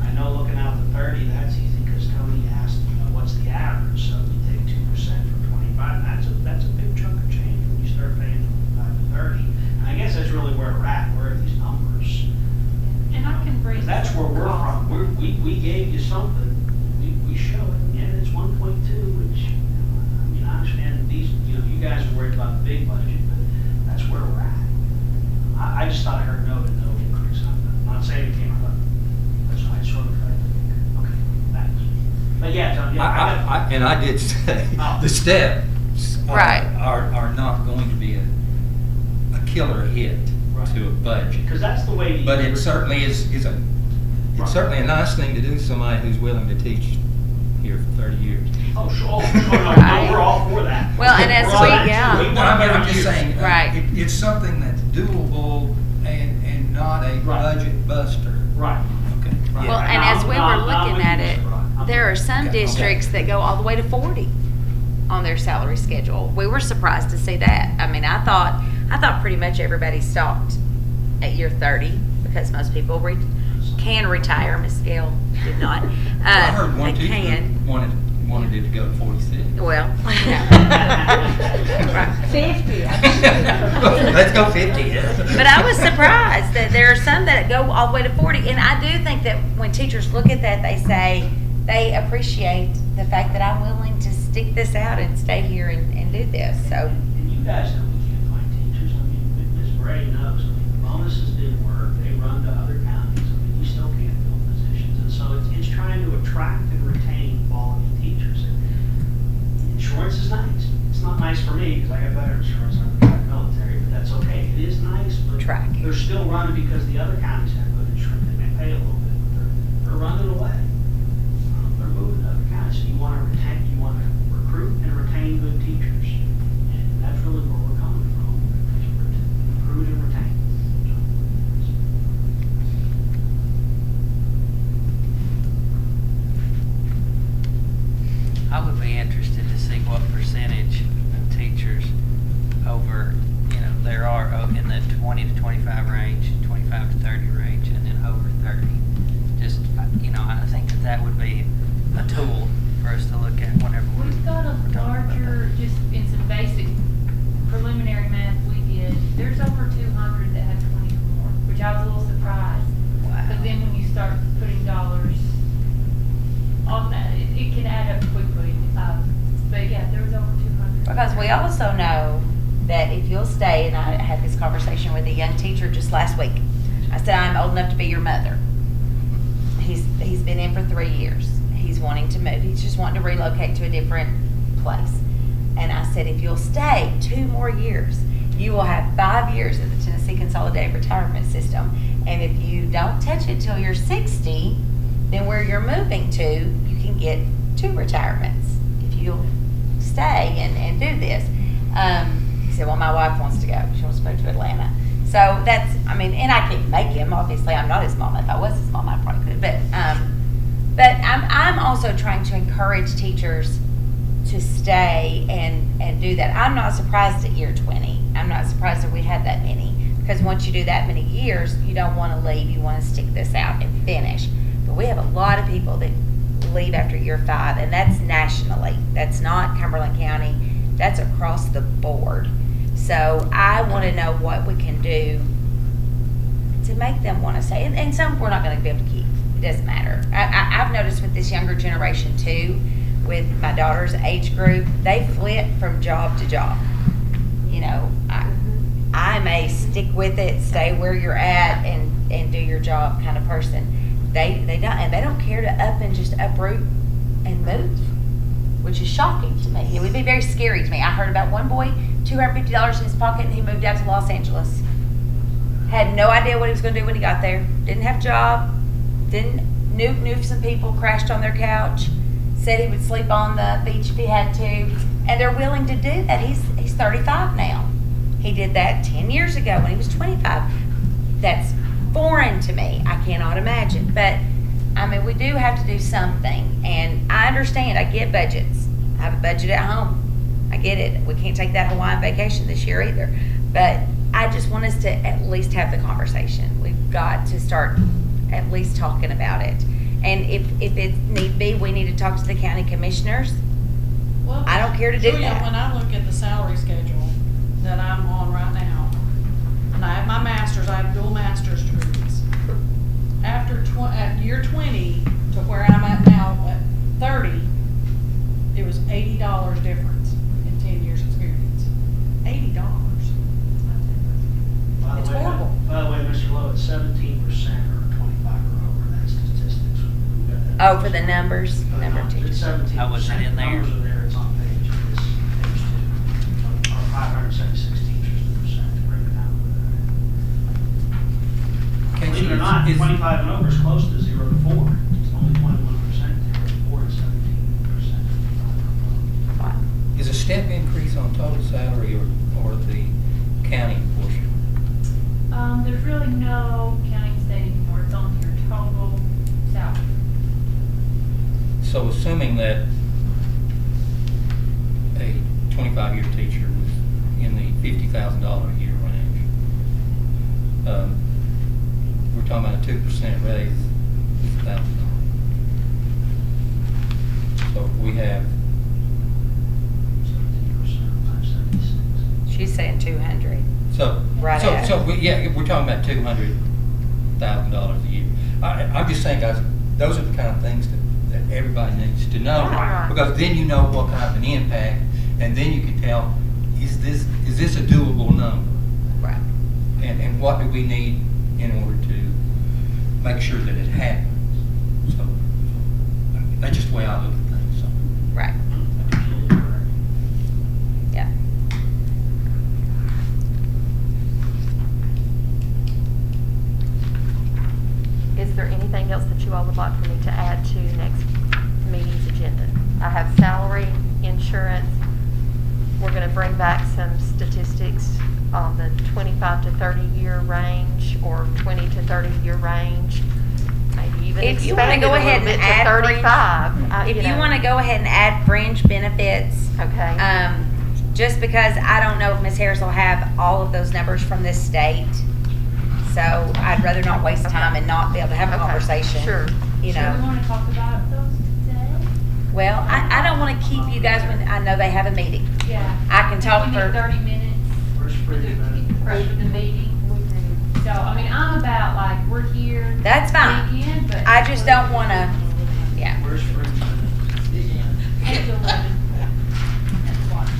I know looking out to 30, that's easy, because Tony asked, you know, what's the average? So you take 2% from 25, and that's a big chunk of change when you start paying 25 to 30. And I guess that's really where we're at, where are these numbers? And I can bring. That's where we're from. We gave you something, we show it, yeah, it's 1.2, which, you know, I mean, I understand these, you know, you guys are worried about the big budget, but that's where we're at. I just thought I heard no increase. I'm not saying it came up, that's why I sort of tried to think, okay, thanks. But yeah, Tom, yeah, And I did say, Oh. the steps Right. are not going to be a killer hit Right. to a budget. because that's the way. But it certainly is Right. it's certainly a nice thing to do to somebody who's willing to teach here for 30 years. Oh, sure, no, Right. we're all for that. Well, and as We're all we- that. yeah. We No, want I'm better just use. saying, Right. it's something that's doable and not a Right. budget buster. Right. Okay. Right. Well, and as we were I'm looking with at you, it, Mr. Rod. I'm there are with you. some Okay. districts that go all the way to 40 on their salary schedule. We were surprised to see that. I mean, I thought pretty much everybody stopped at year 30 because most people can retire. Miss Gail did not. I heard one They teacher can. wanted it to go to 46. Well, Right. 50. Let's go 50. Yeah. But I was surprised that there are some that go all the way to 40. And I do think that when teachers look at that, they say they appreciate the fact that I'm willing to stick this out and stay here and do this. So, And you guys know we can't find teachers. I mean, Ms. Bray knows. I mean, the bonuses didn't work. They run to other counties. I mean, we still can't fill positions. And so it's trying to attract and retain quality teachers. And insurance is nice. It's not nice for me because I got better insurance. I'm in the military, but that's okay. It is nice, but Tracking. they're still running because the other counties have good insurance. They may pay a little bit, but they're running away. They're moving to other counties. So you want to recruit and retain good teachers. And that's really where we're coming from. Recruit and retain. I would be interested to see what percentage of teachers over, you know, there are in the 20 to 25 range, 25 to 30 range, and then over 30. Just, you know, I think that would be a tool for us to look at whenever We've got a we're talking about larger, that. just in some basic preliminary math we did, there's over 200 that have 20 or more, which I was a little surprised. wow. But then when you start putting dollars on that, it can add up quickly. But yeah, there was over 200. Because we also know that if you'll stay, and I had this conversation with a young teacher just last week. I said, I'm old enough to be your mother. He's been in for 3 years. He's wanting to move. He's just wanting to relocate to a different place. And I said, if you'll stay 2 more years, you will have 5 years of the Tennessee Consolidated Retirement System. And if you don't touch it till you're 60, then where you're moving to, you can get 2 retirements if you'll stay and do this. He said, well, my wife wants to go. She wants to move to Atlanta. So that's, I mean, and I can't make him. Obviously, I'm not his mom. If I was his mom, I probably could. But I'm also trying to encourage teachers to stay and do that. I'm not surprised at year 20. I'm not surprised that we had that many. Because once you do that many years, you don't want to leave. You want to stick this out and finish. But we have a lot of people that leave after year 5, and that's nationally. That's that's across the board. So I want to know what we can do to make them want to stay. And some we're not going to be able to keep. It doesn't matter. I've noticed with this younger generation too, with my daughter's age group, they flit from job to job. You know, I may stick with it, stay where you're at, and do your job kind of person. They don't, and they don't care to up and just uproot and move, which is shocking to me. It would be very scary to me. I heard about one boy, $250 in his pocket, and he moved out to Los Angeles. Had no idea what he was going to do when he got there. Didn't have a job. Knew some people, crashed on their couch. Said he would sleep on the beach if he had to. And they're willing to do that. He's 35 now. He did that 10 years ago when he was 25. That's foreign to me. I cannot imagine. But, I mean, we do have to do something. And I understand. I get budgets. I have a budget at home. I get it. We can't take that Hawaiian vacation this year either. But I just want us to at least have the conversation. We've got to start at least talking about it. And if it need be, we need to talk to the county commissioners. Well, I don't care to do Julia, that. when I look at the salary schedule that I'm on right now, and I have my master's, I have dual master's degrees. After at year 20 to where I'm at now at 30, it was $80 difference in 10 years experience. $80. It's horrible. By the way, Mr. Lowe, it's 17% or 25 or over. That's statistics. We got that. Oh, for the numbers, number It's teachers. 17%. Oh, was it in there? Numbers are there. It's on page 2. Our 576 teachers, the percent to break it down. Believe it or not, 25 and over is close to 0 to 4. It's only 21%. 0 to 4 is 17%. Wow. Is a step increase on total salary or the county portion? There's really no county state anymore. It's on your total salary. So assuming that a 25-year teacher was in the $50,000 a year range, we're talking about a 2% raise, it's $1,000. So if we have, 17% times 76. She's saying 200. so we're talking about $200,000 a year. I'm just saying, guys, those are the kind of things that everybody needs to know, Right. because then you know what kind of an impact, and then you can tell, is this a doable number? Right. And what do we need in order to make sure that it happens? So that's just the way I look at things. So. Right. Absolutely correct. Yeah. Is there anything else that you all would like for me to add to next meeting's agenda? I have salary, insurance. We're going to bring back some statistics on the 25 to 30 year range or 20 to 30 year range. Maybe even If you want to expand it go a ahead little and bit to add 35. If you want to go ahead and add fringe benefits, Okay. just because I don't know if Ms. Harris will have all of those numbers from this state. So I'd rather not waste time and not be able to have a Okay, conversation. sure, You Do we know, want to talk about those today? well, I don't want to keep you guys when I know they have a meeting. Yeah. I can talk We need for- 30 minutes Where's for Freddie the meeting. So, I mean, I'm about like, we're here. That's fine. Weekend, but. I just don't want to, yeah. Where's Freddie? Page 11. At the bottom.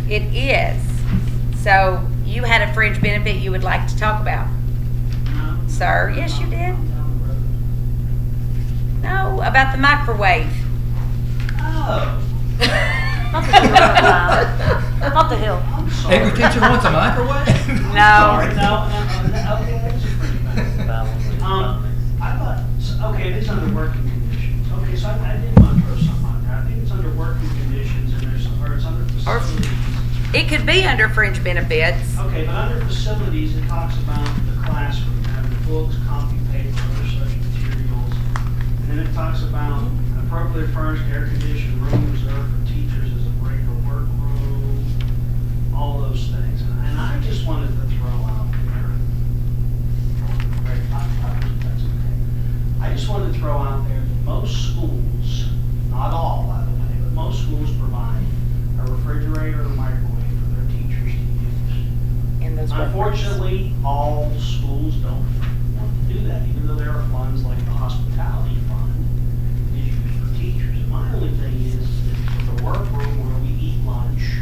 It is. So you had a fringe benefit you would like to talk about? No. Sir, yes, you did. Down the road. No, about the microwave. Oh, Not the hill. I'm sorry. Every teacher wants a microwave? Sorry, No. okay, that's a pretty bad. I thought, okay, it is under working conditions. Okay, so I did want to throw something on there. I think it's under working conditions and there's, or it's under Or- facilities. It could be under fringe benefits. Okay, but under facilities, it talks about the classroom, having books, copy paper, other such materials. And then it talks about an appropriately furnished air-conditioned room reserved for teachers as a break or workroom, all those things. And I just wanted to throw out there, very hot topics, if that's okay. I just wanted to throw out there that most schools, not all, by the way, but most schools provide a refrigerator or microwave for their teachers to use. In those workrooms. Unfortunately, all schools don't want to do that, even though there are funds like the hospitality fund is used for teachers. And my only thing is that with the workroom where we eat lunch,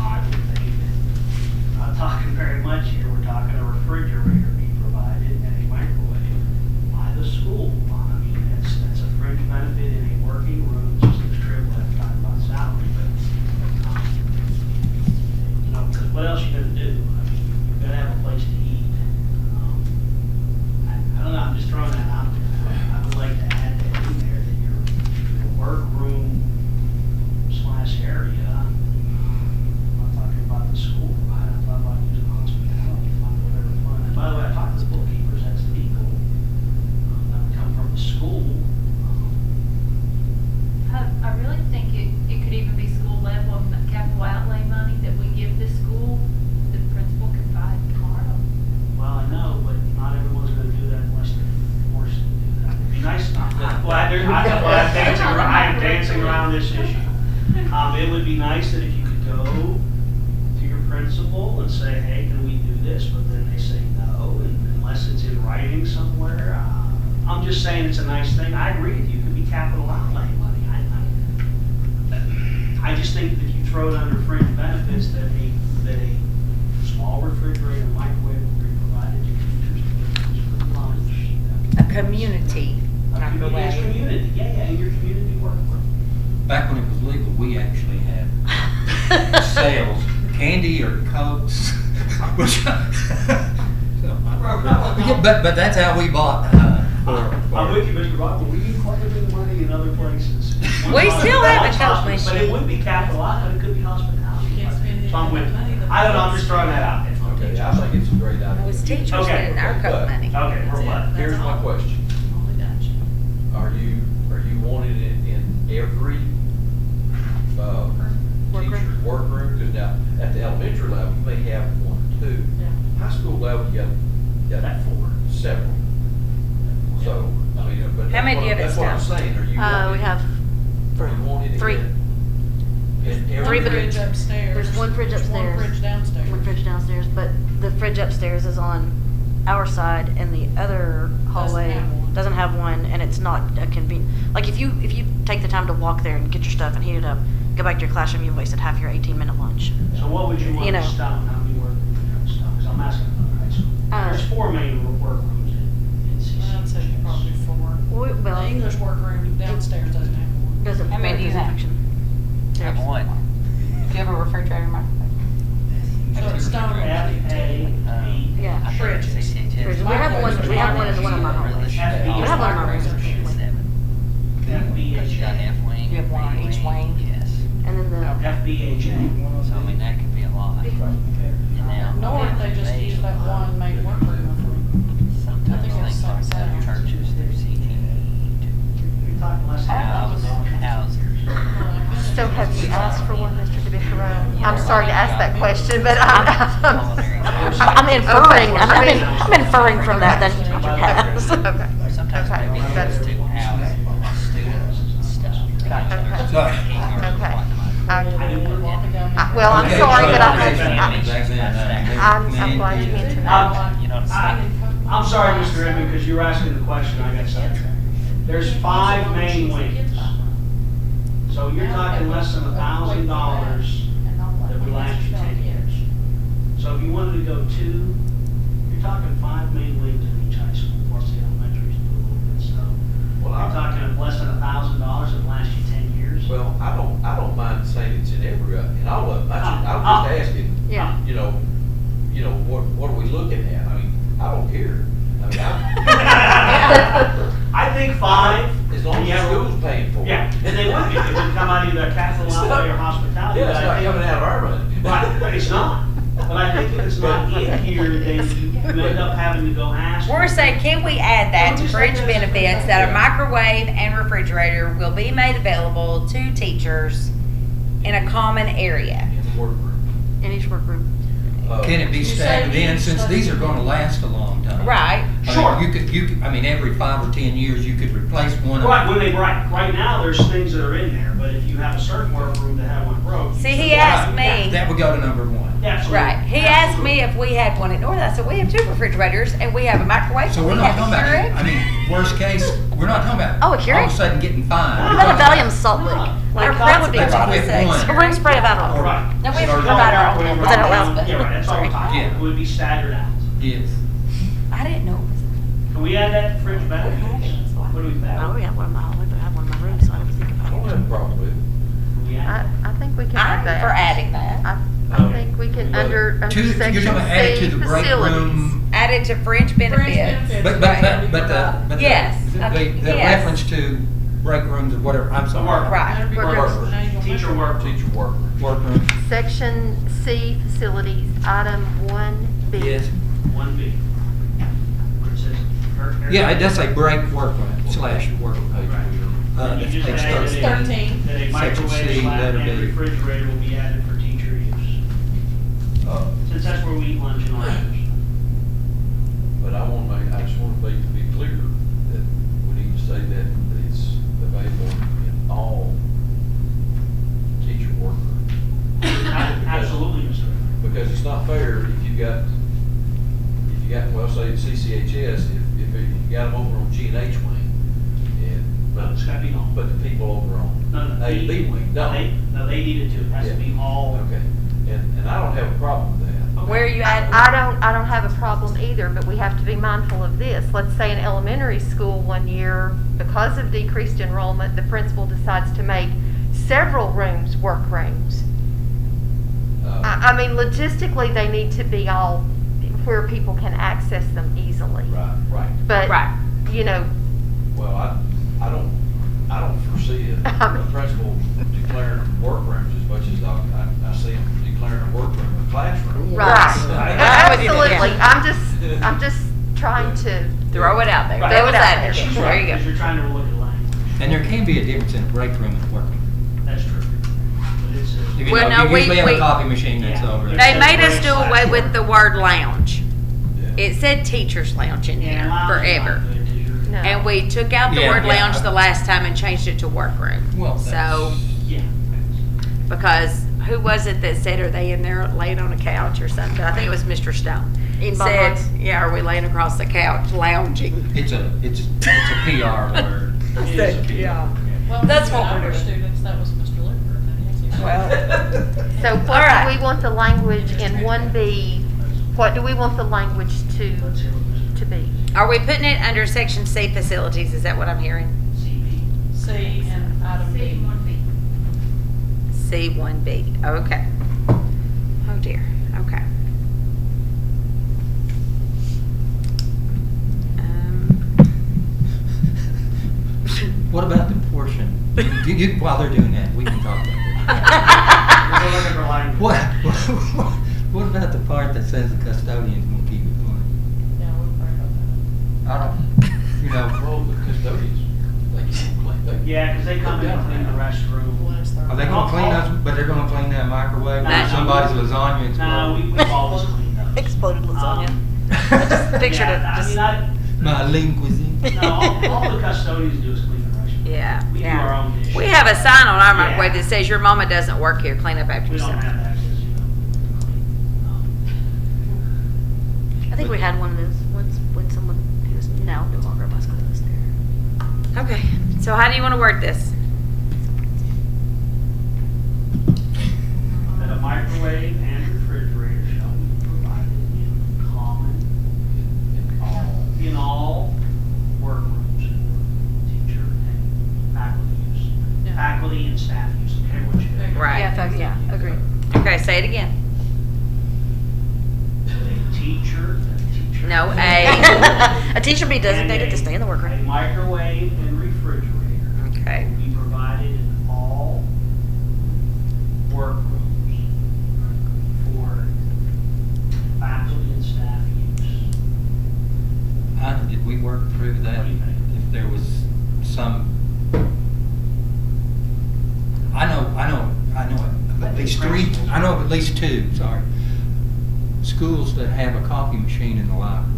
I would think that, not talking very much here, we're talking a refrigerator be provided and a microwave by the school. I mean, that's a fringe benefit in a working room, just as Tripp left talking about salary, but, you know, because what else you gonna do? I mean, you've gotta have a place to eat. I don't know, I'm just throwing that out there. I would like to add that in there, that your workroom / area, I'm not talking about the school, I'm talking about using hospitality fund, whatever fund. And by the way, I talked to the bookkeepers, that's legal. That would come from the school. I really think it could even be school level of capital outlay money that we give the school, the principal could buy it tomorrow. Well, I know, but not everyone's gonna do that unless they're forced to do that. It'd be nice, I'm glad I am dancing around this issue. It would be nice that if you could go to your principal and say, hey, can we do this? But then they say no, and unless it's in writing somewhere. I'm just saying it's a nice thing. I agree with you, it could be capital outlay money. I just think that if you throw it under fringe benefits, that a small refrigerator and microwave would be provided to teachers to use for lunch. A community It's microwave. community, yeah, in your community workroom. Back when it was legal, we actually had sales, candy or Cokes. Which, but that's how we bought. I'm with you, Mr. Rock, but we need quite a bit of money in other places. We still have a Coke But it machine. would be capital outlay, but it could be hospitality. You can't spend any So I'm with you. money that I don't know, I'm just throwing that out there. Okay, I think it's a great idea. It was teachers Okay. getting our Coke But- money. Okay, we're what? Here's my question. Only Dutch. Are you wanting it in every, teacher's workroom? Because now, at the elementary level, you may have one or two. Yeah. High school level, you got several. So, I mean, but How many do you have at that's what I'm staff? saying, are you We wanting, have are you wanting it three. in Three, every? but Fridge upstairs. there's one fridge There's upstairs. One fridge downstairs. one fridge downstairs, but the fridge upstairs is on our side and the other hallway doesn't have one, and it's not a convenient. Like if you take the time to walk there and get your stuff and heat it up, go back to your classroom, you've wasted half your 18-minute lunch. So what would you want You in know. stone? How many workrooms do you have in stone? Because I'm asking about high school. There's 4 main workrooms in CC. I'd say probably 4. Well, The English workroom downstairs doesn't have one. doesn't. How many do you have? I have one. Do you have a refrigerator microwave? So it's stone. F-A-B. Yeah. I think Fridges. CCHS. Fridges. We have one in one of my hallways. We have one in my room. Because you got an F wing. You have one on each wing? Yes. And then the FBHA. So I mean, that could be a lot. And now. North, they just use that one main workroom. Sometimes I think it's things like some that, sound. churches, their CTE, You're talking less than houses. So have you asked for one, Mr. DeBicarone? I'm sorry to ask that question, but I'm inferring. Okay. I'm inferring from that you has. Okay. Sometimes Okay. maybe That's- to house students and stuff. Okay. Sorry. Okay. Well, Well, I'm Okay, sorry, but I'm I'm glad you mentioned that. You know what I'm saying? I'm sorry, Mr. Edmond, because you were asking the question, I got sidetracked. There's 5 main wings. So you're talking less than $1,000 that would last you 10 years. So if you wanted to go 2, you're talking 5 main wings in each high school, plus the elementaries do a little bit, so. Well, You're talking less than $1,000 that lasts you 10 years. Well, I don't mind saying it's in every, in all of them. I'm just asking, Yeah. you know, what are we looking at? I mean, I don't care. I mean, I think 5. as long as the school's paying for it. Yeah, and they would be, it would come out of either capital outlay or hospitality. Yeah, it's but I not think- coming out of our money. Right, but it's not. But I think if it's not in here, then you end up having to go ask. We're saying, can we add that to fringe benefits that a microwave and refrigerator will be made available to teachers in a common area? In the workroom. in each workroom. Can it be You say staggered in, each since these are gonna last a long time? Right, Sure. You could, I mean, every 5 or 10 years, you could replace one of them. Right, when they break. Right now, there's things that are in there, but if you have a certain workroom that had one broke. See, he asked me. That would go to number 1. Absolutely. Right, he asked me if we had one at North, I said, we have 2 refrigerators, and we have a microwave. So we're We not have talking a about, Keurig. I mean, worst case, we're not talking about Oh, a all Keurig? of a sudden getting fined. What We're about a talking Valium salt lick? Our Like, fridge would be let's quit 26. one. A room spray of Adderall. Right. No, we have to Or- provide our own. Microwave Was that around- allowed? Yeah, right, that's all we're talking Yeah. about. It would be staggered out. Yes. I didn't know. Can we add that to fridge back? We have it, that's why. What do we have? Oh, we have one in my hallway, but I have one in my room, so I didn't think I about don't it. have a problem with it. Can we add that? I think we can I'm add that. for adding that. I think we can, But under You're section talking about add it C, to the break facilities. room. Added to fringe benefits. benefits. But the. Yes, The yes. reference to break rooms or whatever, I'm sorry. Work. Right. That'd be Work. work. Now you gonna Teacher measure. work. Teacher worker. Workroom, Section C, facilities, item 1B. yes. 1B. Where it says. Yeah, it does say break workroom slash workroom. Right. You That's just page added 13. 13. that a Section microwave, C, slab, letter and B. refrigerator will be added for teacher use. Since that's where we eat lunch and all that. But I just want to be clear that we need to say that it's available in all teacher workers. Absolutely, Mr. Because it's not fair if you got, well, say CCHS, if you got them over on G and H wing, and, No, it's gotta be all. but the people over on No, no, A and B wing don't. they need it too. It has to be all. Okay, and I don't have a problem with that. Where are you at? I don't have a problem either, but we have to be mindful of this. Let's say in elementary school one year, because of decreased enrollment, the principal decides to make several rooms workrooms. I mean, logistically, they need to be all where people can access them easily. Right. But, Right. you know, Well, I don't foresee a principal declaring workrooms as much as I see them declaring a workroom a classroom. right. I'm with you there. Absolutely. I'm just trying to. Throw it out there. Right. Throw it out There. there. She's There right, you because go. you're trying to look at language. And there can be a difference in a break room and a workroom. That's true. But it's a. You Well, know, no, you usually have we- a coffee machine that's Yeah. over there. They made us do away with the word lounge. Yeah. It said teacher's lounge in Yeah, here lounge is forever. not good, 'cause you're- No. And we took out the Yeah, word yeah. lounge the last time and changed it to workroom. Well, So, that's- Yeah. because who was it that said, are they in there laying on a couch or something? I think it was Mr. Stone. Eating Said, bonbons. yeah, are we laying across the couch lounging? It's a PR word. It is a big- Yeah. Well, That's for what we're our doing. students, that was Mr. Lippert, and yes, Well, So All what right. do we want the language in 1B, what do we want the language Let's see what Mr. to be? are we putting it under section C facilities? Is that what I'm hearing? CB. C and item B. C1B, okay. Oh dear, okay. What about the portion, while they're doing that, we can talk about We're looking for language. that. What about the part that says the custodian's gonna keep it clean? Yeah, we'll worry about that. I don't, you know, Well, the custodians, they clean. Yeah, because they come in and clean the restroom. Let's start. are they gonna clean those, but they're gonna clean that microwave or No. somebody's lasagna No, exploded? we've always cleaned those. Exploded lasagna. Um, Just pictured it, yeah, just- My lean cuisine. No, all the custodians do is clean the restroom. Yeah, We do our yeah. own dishes. We have a sign on our Yeah. microwave that says, your mama doesn't work here, clean up after We don't yourself. have access, you know. I think we had one of those once when someone who was now no longer a bus club was there. Okay, so how do you want to word this? That a microwave and refrigerator shall be provided in common, in all workrooms for teacher and faculty use. Yeah. Faculty and staff use, okay, what you think? Right. Yeah, agreed. Okay, say it again. A teacher. No, a. A teacher be designated and to stay in the A workroom. microwave and refrigerator Okay. will be provided in all workrooms for faculty and staff use. Did we work through that? What do you think? If there was some, I know at least three, I know of at least two, sorry, schools that have a coffee machine in the library.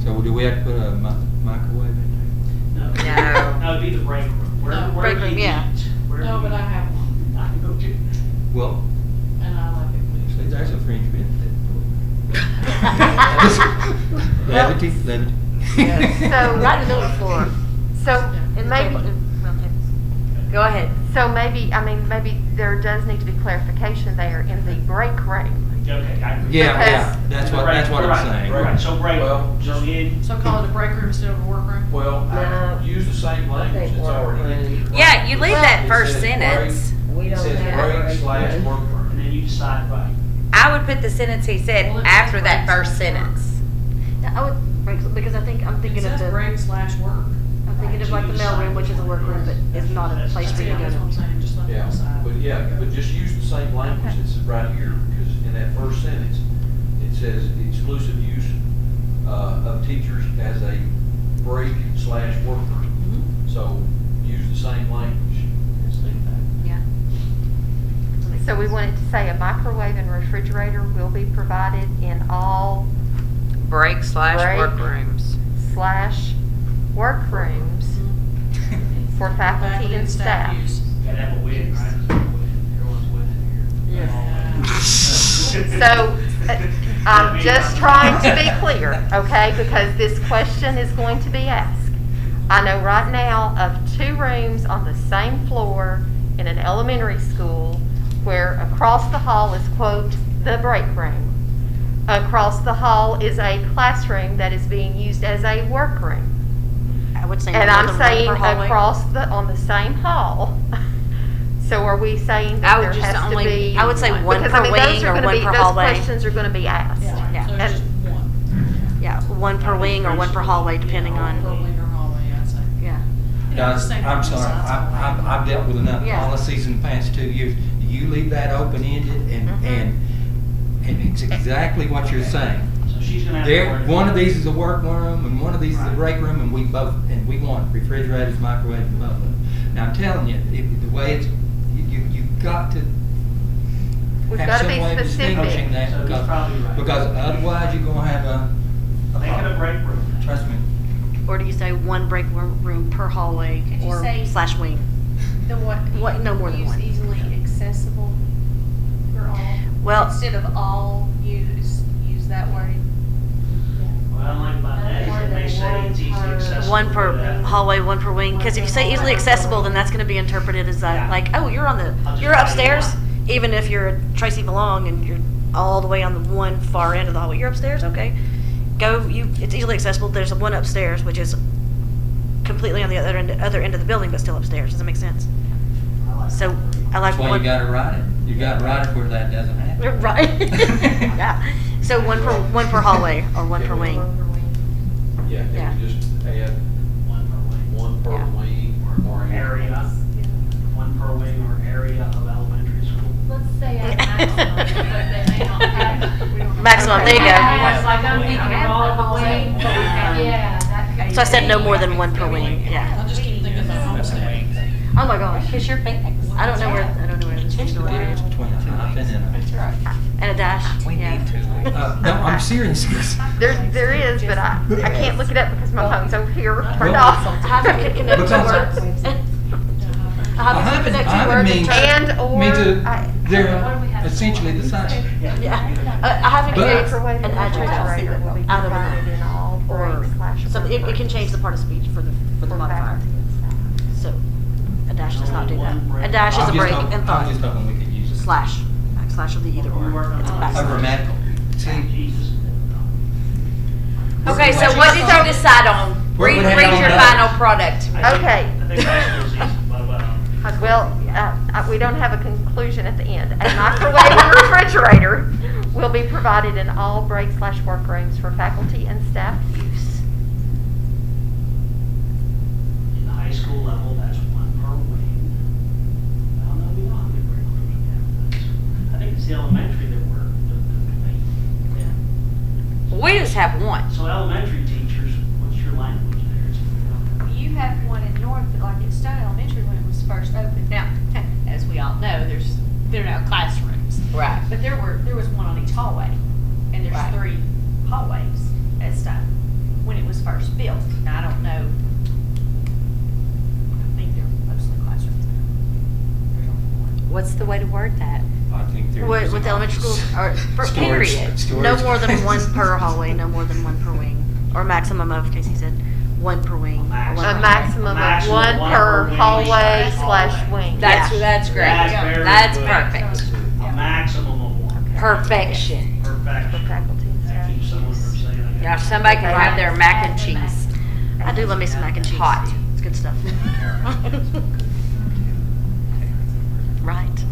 So So do we have to put a microwave in No. No. No, it'd be the break room. Where, No, where break room, you yeah. eat, where No, you but I eat. have one, I can go get. there? Well, and I like it. see, there's a fringe benefit. Levity, levity. So- Right in the middle of the floor. So, In the maybe, table, round tables. Go ahead. so maybe, I mean, maybe there does need to be clarification there in the break room. Okay, I agree. Yeah, that's what I'm Right, saying. Right, so break, Well, so in, So call it a break room instead of a workroom? Well, No. use the same language that's already in there. Yeah, you leave that It first says sentence. We It don't says have. break slash and workroom. then you decide, right. I would put the sentence he said Well, it after says that break first slash work. sentence. Yeah, I would break, because I'm It thinking of says the, break slash work. I'm thinking of like the mailroom, which is a workroom, but is not a place for you to That's what I'm go. saying, just let them Yeah, decide. but just use the same language that's right here, because in that first sentence, it says exclusive use of teachers as a break slash workroom. Mhm. So use the same language. Just leave that. Yeah. So we wanted to say a microwave and refrigerator will be provided in all Break slash Break. workrooms. / workrooms for faculty and staff. use. Gotta have a win, right? Everyone's winning here. So, I'm just trying to be clear, okay, because this question is going to be asked. I know right now of 2 rooms on the same floor in an elementary school where across the hall is, quote, the break room. Across the hall is a classroom that is being used as a workroom. I would say. And no more I'm than one saying per hallway. on the same hall. So are we saying I that would there just has to only- be? I would say one because, per I mean, those wing are or gonna one be- per hallway. Those questions are gonna be asked. Yeah. So it's just one. Yeah, one per wing or one per hallway, depending Per on, wing or hallway, I'd say. yeah. Guys, Same I'm thing, sorry, besides hallway. I've dealt with enough Yeah. policies in the past 2 years. You leave that open-ended and it's exactly what you're saying. So she's gonna have to There, work. one of these is a workroom and one of these is a break room, and we want refrigerators, microwaves, and both of them. Now, I'm telling you, the way it's, you've got to We've have gotta some be way of distinguishing specific. that, So he's probably right. because otherwise you're gonna have a Make it a break room. trust me. Or do you say one break room per hallway Could you or say- / wing? The What- no more than one. Easily accessible for all. Well- Instead of all, use that wording. What I like about that is it may say it's easily accessible. One per for that. hallway, one per wing, because if you say easily accessible, then that's gonna be interpreted as Yeah. like, oh, you're I'll just you're tell you upstairs, why. even if you're Tracy Belong and you're all the way on the one far end of the hallway, you're upstairs, okay. It's easily accessible, there's one upstairs, which is completely on the other end of the building, but still upstairs, does that make sense? I like So, that. I like That's why one. you gotta write it. You gotta write it where that doesn't happen. Right, yeah, so one per hallway or one per wing. Yeah, Yeah. and just add One per wing. one per Yeah. wing Or area, one per wing or area of elementary school. Let's say a maximum, but they may not have. we don't know. Maximum, there you go. Yeah, like I'm thinking of all the wing, but we have, yeah, that could be. So I said no more than one per wing, yeah. I'll just keep thinking about homestead. Oh my gosh. Because you're I don't know where this is The difference going. between a hyphen and And a dash, We yeah. need to. no, I'm serious. There is, but I can't look it up because my phone's over here turned Well, off. Hyphen can connect two Because- words. A hyphen can connect two hyphen words. means, And or means I- they're essentially the same. Yeah. A hyphen can But- create Microwave an and adjective refrigerator will be out of provided in all or break / so it can change the part of speech for the modifier. faculty and staff. So a dash does not do that. One break. A dash is I'm a just break hoping- and I'm thought. just hoping we could use it. Slash. Backslash will be either or. It's a A backslash. grammatical. See, Jesus. Okay, so what did you decide on? What Read would happen read on your that? final product. Okay. I think that was easy, but, Well, we don't have a conclusion at the end. A microwave and refrigerator will be provided in all break / workrooms for faculty and staff use. in the high school level, that's one per wing. Well, no, we don't have any break rooms in the high school. I think it's the elementary that we're, We just have one. so elementary teachers, what's your language there? You have one in North, like at Stone Elementary when it was first opened. Now, as we all know, there are now classrooms. Right. But there was one on each hallway, and there's Right. 3 hallways at Stone when it first built. Now, I don't know. I think they're mostly classrooms now. There's only one. What's the way to word that? I think they're. With using the elementary office. schools, or for Storage- period, storage no more than one spaces. per hallway, no more than one per wing, or maximum of, Casey said, one per wing. or one per A hallway. maximum of one per hallway slash wing. That's great. That's very That's good. perfect. A maximum of one. Perfection. For Perfection. faculty and That staff. keeps someone from saying I got. Now, somebody can have their mac and cheese. I do love me some mac and cheese. Hot. It's good stuff. Right.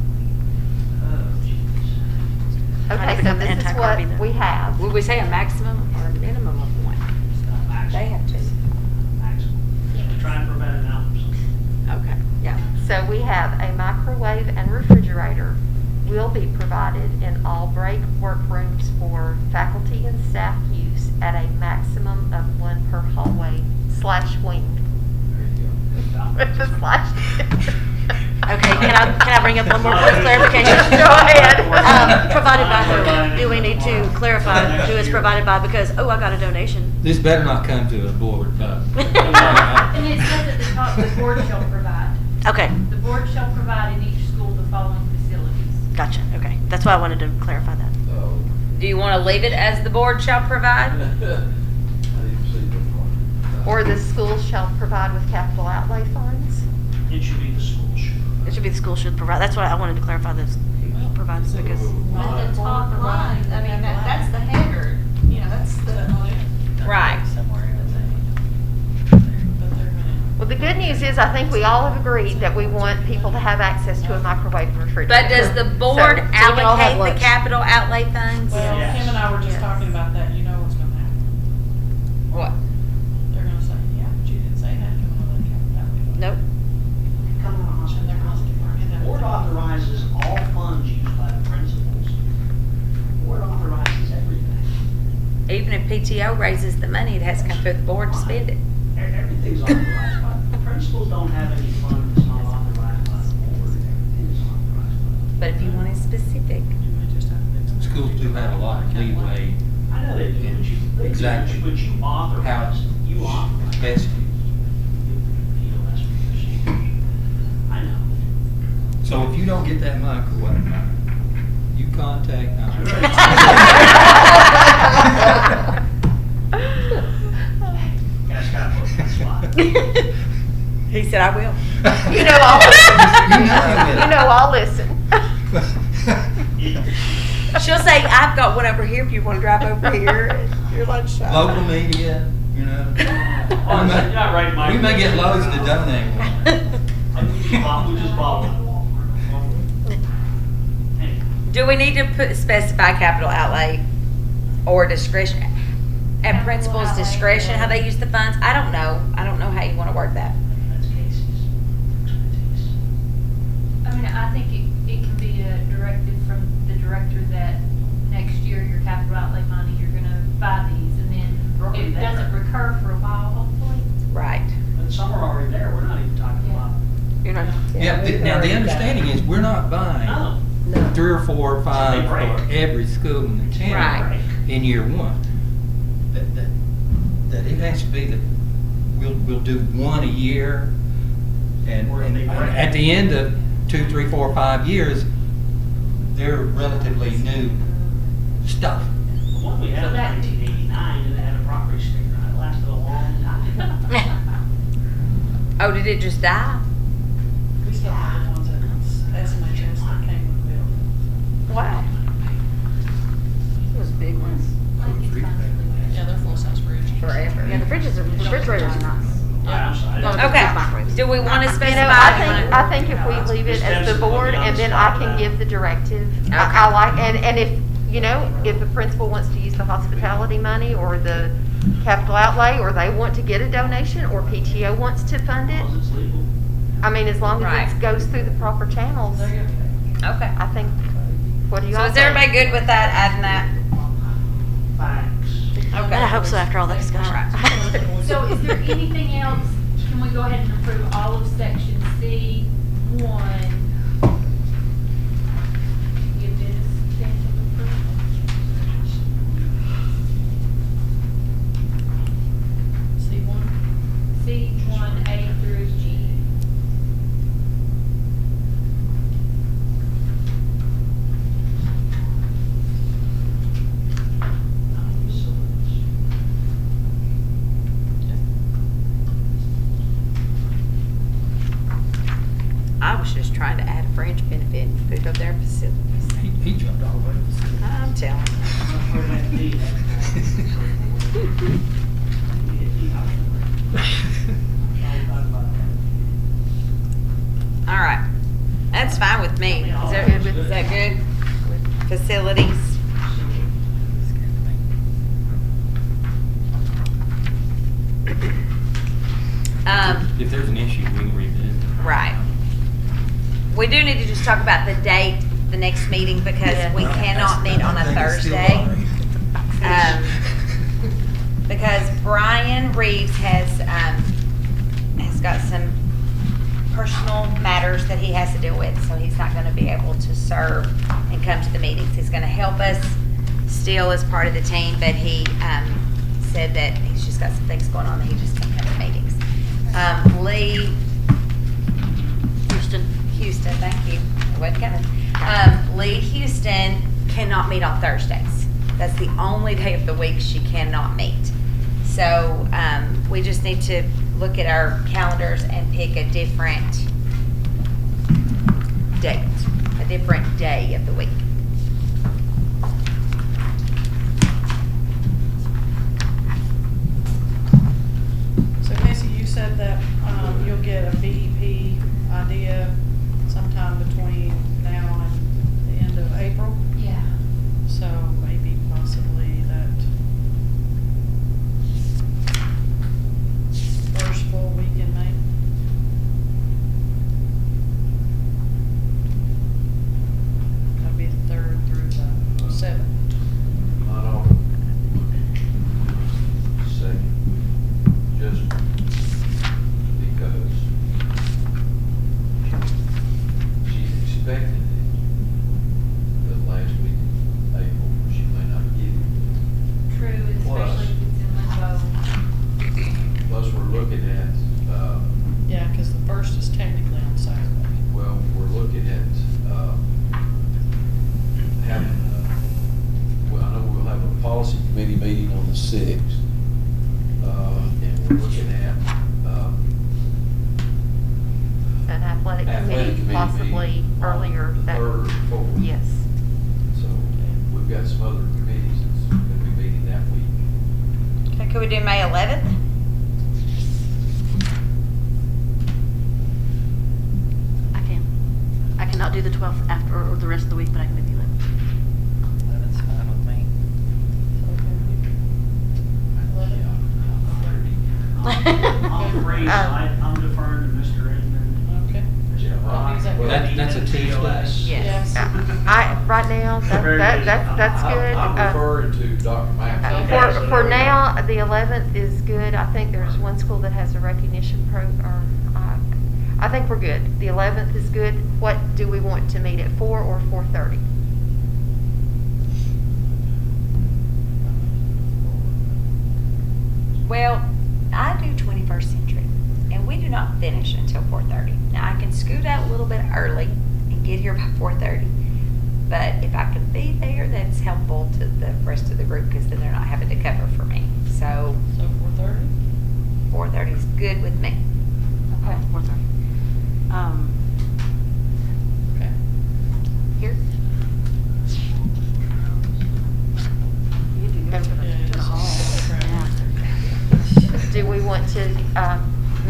Oh, jeez. Okay, so become this is anti-carby what then. we have. Would we say a maximum or a minimum of one? It's not maximum. They have to. Maximum. We're trying to prevent an outcome. Okay, yeah. So we have a microwave and refrigerator will be provided in all break workrooms for faculty and staff use at a maximum of one per hallway slash wing. With the slash. Okay, can I bring up one more point of clarification? Go ahead. Provided by who? Do we need to clarify who is provided by? Because, oh, I got a donation. This better not come to a board vote. And it says at the top, the board shall provide. Okay, The board shall provide in each school the following facilities. gotcha, okay. That's why I wanted to clarify that. Oh. Do you want to leave it as the board shall I provide? didn't see the part. Or the school shall provide with capital outlay funds. It should be the school should. It should be the school should provide. That's why I wanted to clarify this. Provides because, But the top line, I mean, that's the header, you know, that's the. Right. Somewhere in Well, the good news is I think we all have agreed that we want people to have access to a microwave and refrigerator. But does the board So- we can all have allocate the lunch. capital outlay funds? Well, Yes. Kim and I were just Yes. talking about that, you know what's gonna happen. What? They're gonna say, yeah, but you didn't say that coming out of the capital. nope. Come on, And they're gonna stick our hand The out. board authorizes all funds used by the principals. The board authorizes everything. Even if PTO raises the money, it has to come through the board to spend it. Everything's authorized by, the principals don't have any fund that's not authorized by the board. Everything is authorized by But if you want it specific. You may just have to- Schools do have a lot of leeway. the. I know they do, but you, they do, Exactly. but you authorize, you authorize. Best. POS procedures. I know. So if you don't get that microwave, you contact. Guys gotta put that spot. He said, I will. You know I'll listen. You know I'll listen. She'll say, I've got one over here if you want to drive over here at your lunchtime. Local media, you know. Oh, you're not right, Mike. We may get loads to donate one. We just bought one. Hey, Do we need to specify capital outlay or discretion? At Capital principal's outlay, discretion, how yeah. they use the funds? I don't know. I don't know how you want to word that. That's Casey's expertise. I mean, I think it can be a directive from the director that next year your capital outlay money, you're gonna buy these, and then Already it there. doesn't recur for a while, hopefully. Right. But some are already there, we're not even talking about. You're not. Yeah, now the understanding is we're not buying No. No. 3 or 4 or 5 They break. for every school in the county Right. in year one. That it has to be that we'll do one a year, and Or if they break. at the end of 2, 3, 4, 5 years, they're relatively new stuff. The one we had So in that- 1989, and it had a property sticker on it, lasted a long time. Oh, did it just die? We still have the ones at SMHS that came with the building. Wow. Those big ones. Yeah, they're full size fridge. Forever. Yeah, the refrigerators are nice. I'm sorry. No, Okay. microwaves. Do we want to You specify? know, I think if we leave it as the board and then I can give the directive, I like, and if, you know, if a principal wants to use the hospitality money or the capital outlay, or they want to get a donation, or PTO wants to fund As it, long as it's legal. I mean, as long as Right. it goes through the proper channels, There you go. Okay. I think, what do you So all is think? everybody good with that, adding that? Thanks. Okay. I hope so after all that discussion. So is there anything else, can we go ahead and approve all of section C1? Give this stamp of approval. fringe benefit, and put it up there in facilities. He jumped all the way to the I'm telling you. That's where that D, All right, that's fine with me. Is that good? Facilities. If there's an issue, we can revisit. Right. We do need to just talk about the date, the next meeting, because we cannot meet on a Thursday. Because Brian Reeves has got some personal matters that he has to deal with, so he's not gonna be able to serve and come to the meetings. He's gonna help us still as part of the team, but he, said that he's just got some things going on that he just can't come to meetings. Lee Houston, thank you. I wasn't coming. Lee Houston cannot meet on Thursdays. That's the only day of the week she cannot meet. So, we just need to look at our calendars and pick a different date, a different day of the week. So Casey, you said that, you'll get a BEP idea sometime between now and the end of April? Yeah. So maybe possibly that first full week in May? That'd be the 3rd through the 7th. Not all second, just because she's expecting it the last week of April, she may not get it. True, Plus- especially if it's in limbo. Plus, we're looking at, Yeah, because the 1st is technically on Saturday. well, we're looking at, having, well, I know we'll have a policy committee meeting on the 6th. And we're looking at, An athletic committee possibly meeting on earlier the that. 3rd or 4th. Yes. So we've got some other committees that's gonna be meeting that week. Okay, could we do May 11th? I can. I cannot do the 12th after, or the rest of the week, but I can do the 11th. That's fine with me. I'm free, so I'm deferring to Mr. Edmond. Okay. Mr. Rock. Well, that's a Tuesday. Yes. Right now, that's good. I'm referring to Dr. Mack. For now, the 11th is good. I think there's one school that has a recognition program. I think we're good. The 11th is good. What do we want to meet at, 4 or 4:30? Well, I do 21st century, and we do not finish until 4:30. Now, I can scoot out a little bit early and get here by 4:30, but if I could be there, that's helpful to the rest of the group, because then they're not having to cover for me. So, So 4:30? 4:30 is good with me. Okay, 4:30. Okay. Here? You do Yeah, in the hall. Yeah. Do we want to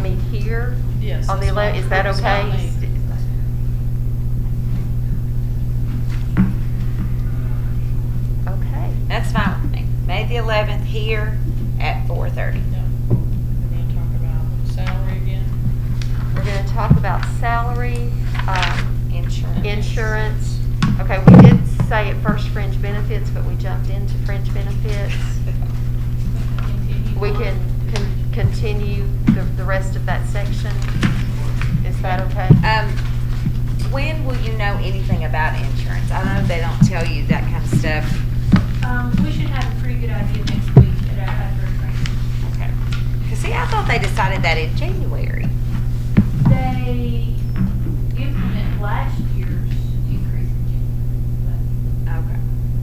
meet here? Yes. On the that's 11th, fine. is that That's okay? fine with me. Okay. That's fine with me. May the 11th here at 4:30. Yeah. We're gonna talk about salary again. We're going to talk about salary, Insurance. insurance. Okay, we did say at first fringe benefits, but we jumped into fringe benefits. Continue We on. can continue the rest of that section. Is that okay? When will you know anything about insurance? I know they don't tell you that kind of stuff. We should have a pretty good idea next week at our training. Okay. Cause see, I thought they decided that in January. They implement last year's increase in January, Okay.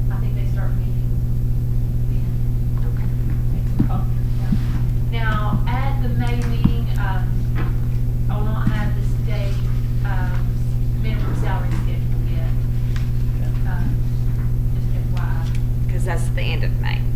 but I think they start meeting then. Okay. Make some calls. Now, at the May meeting, I will not have the state, minimum salary that's the end of May.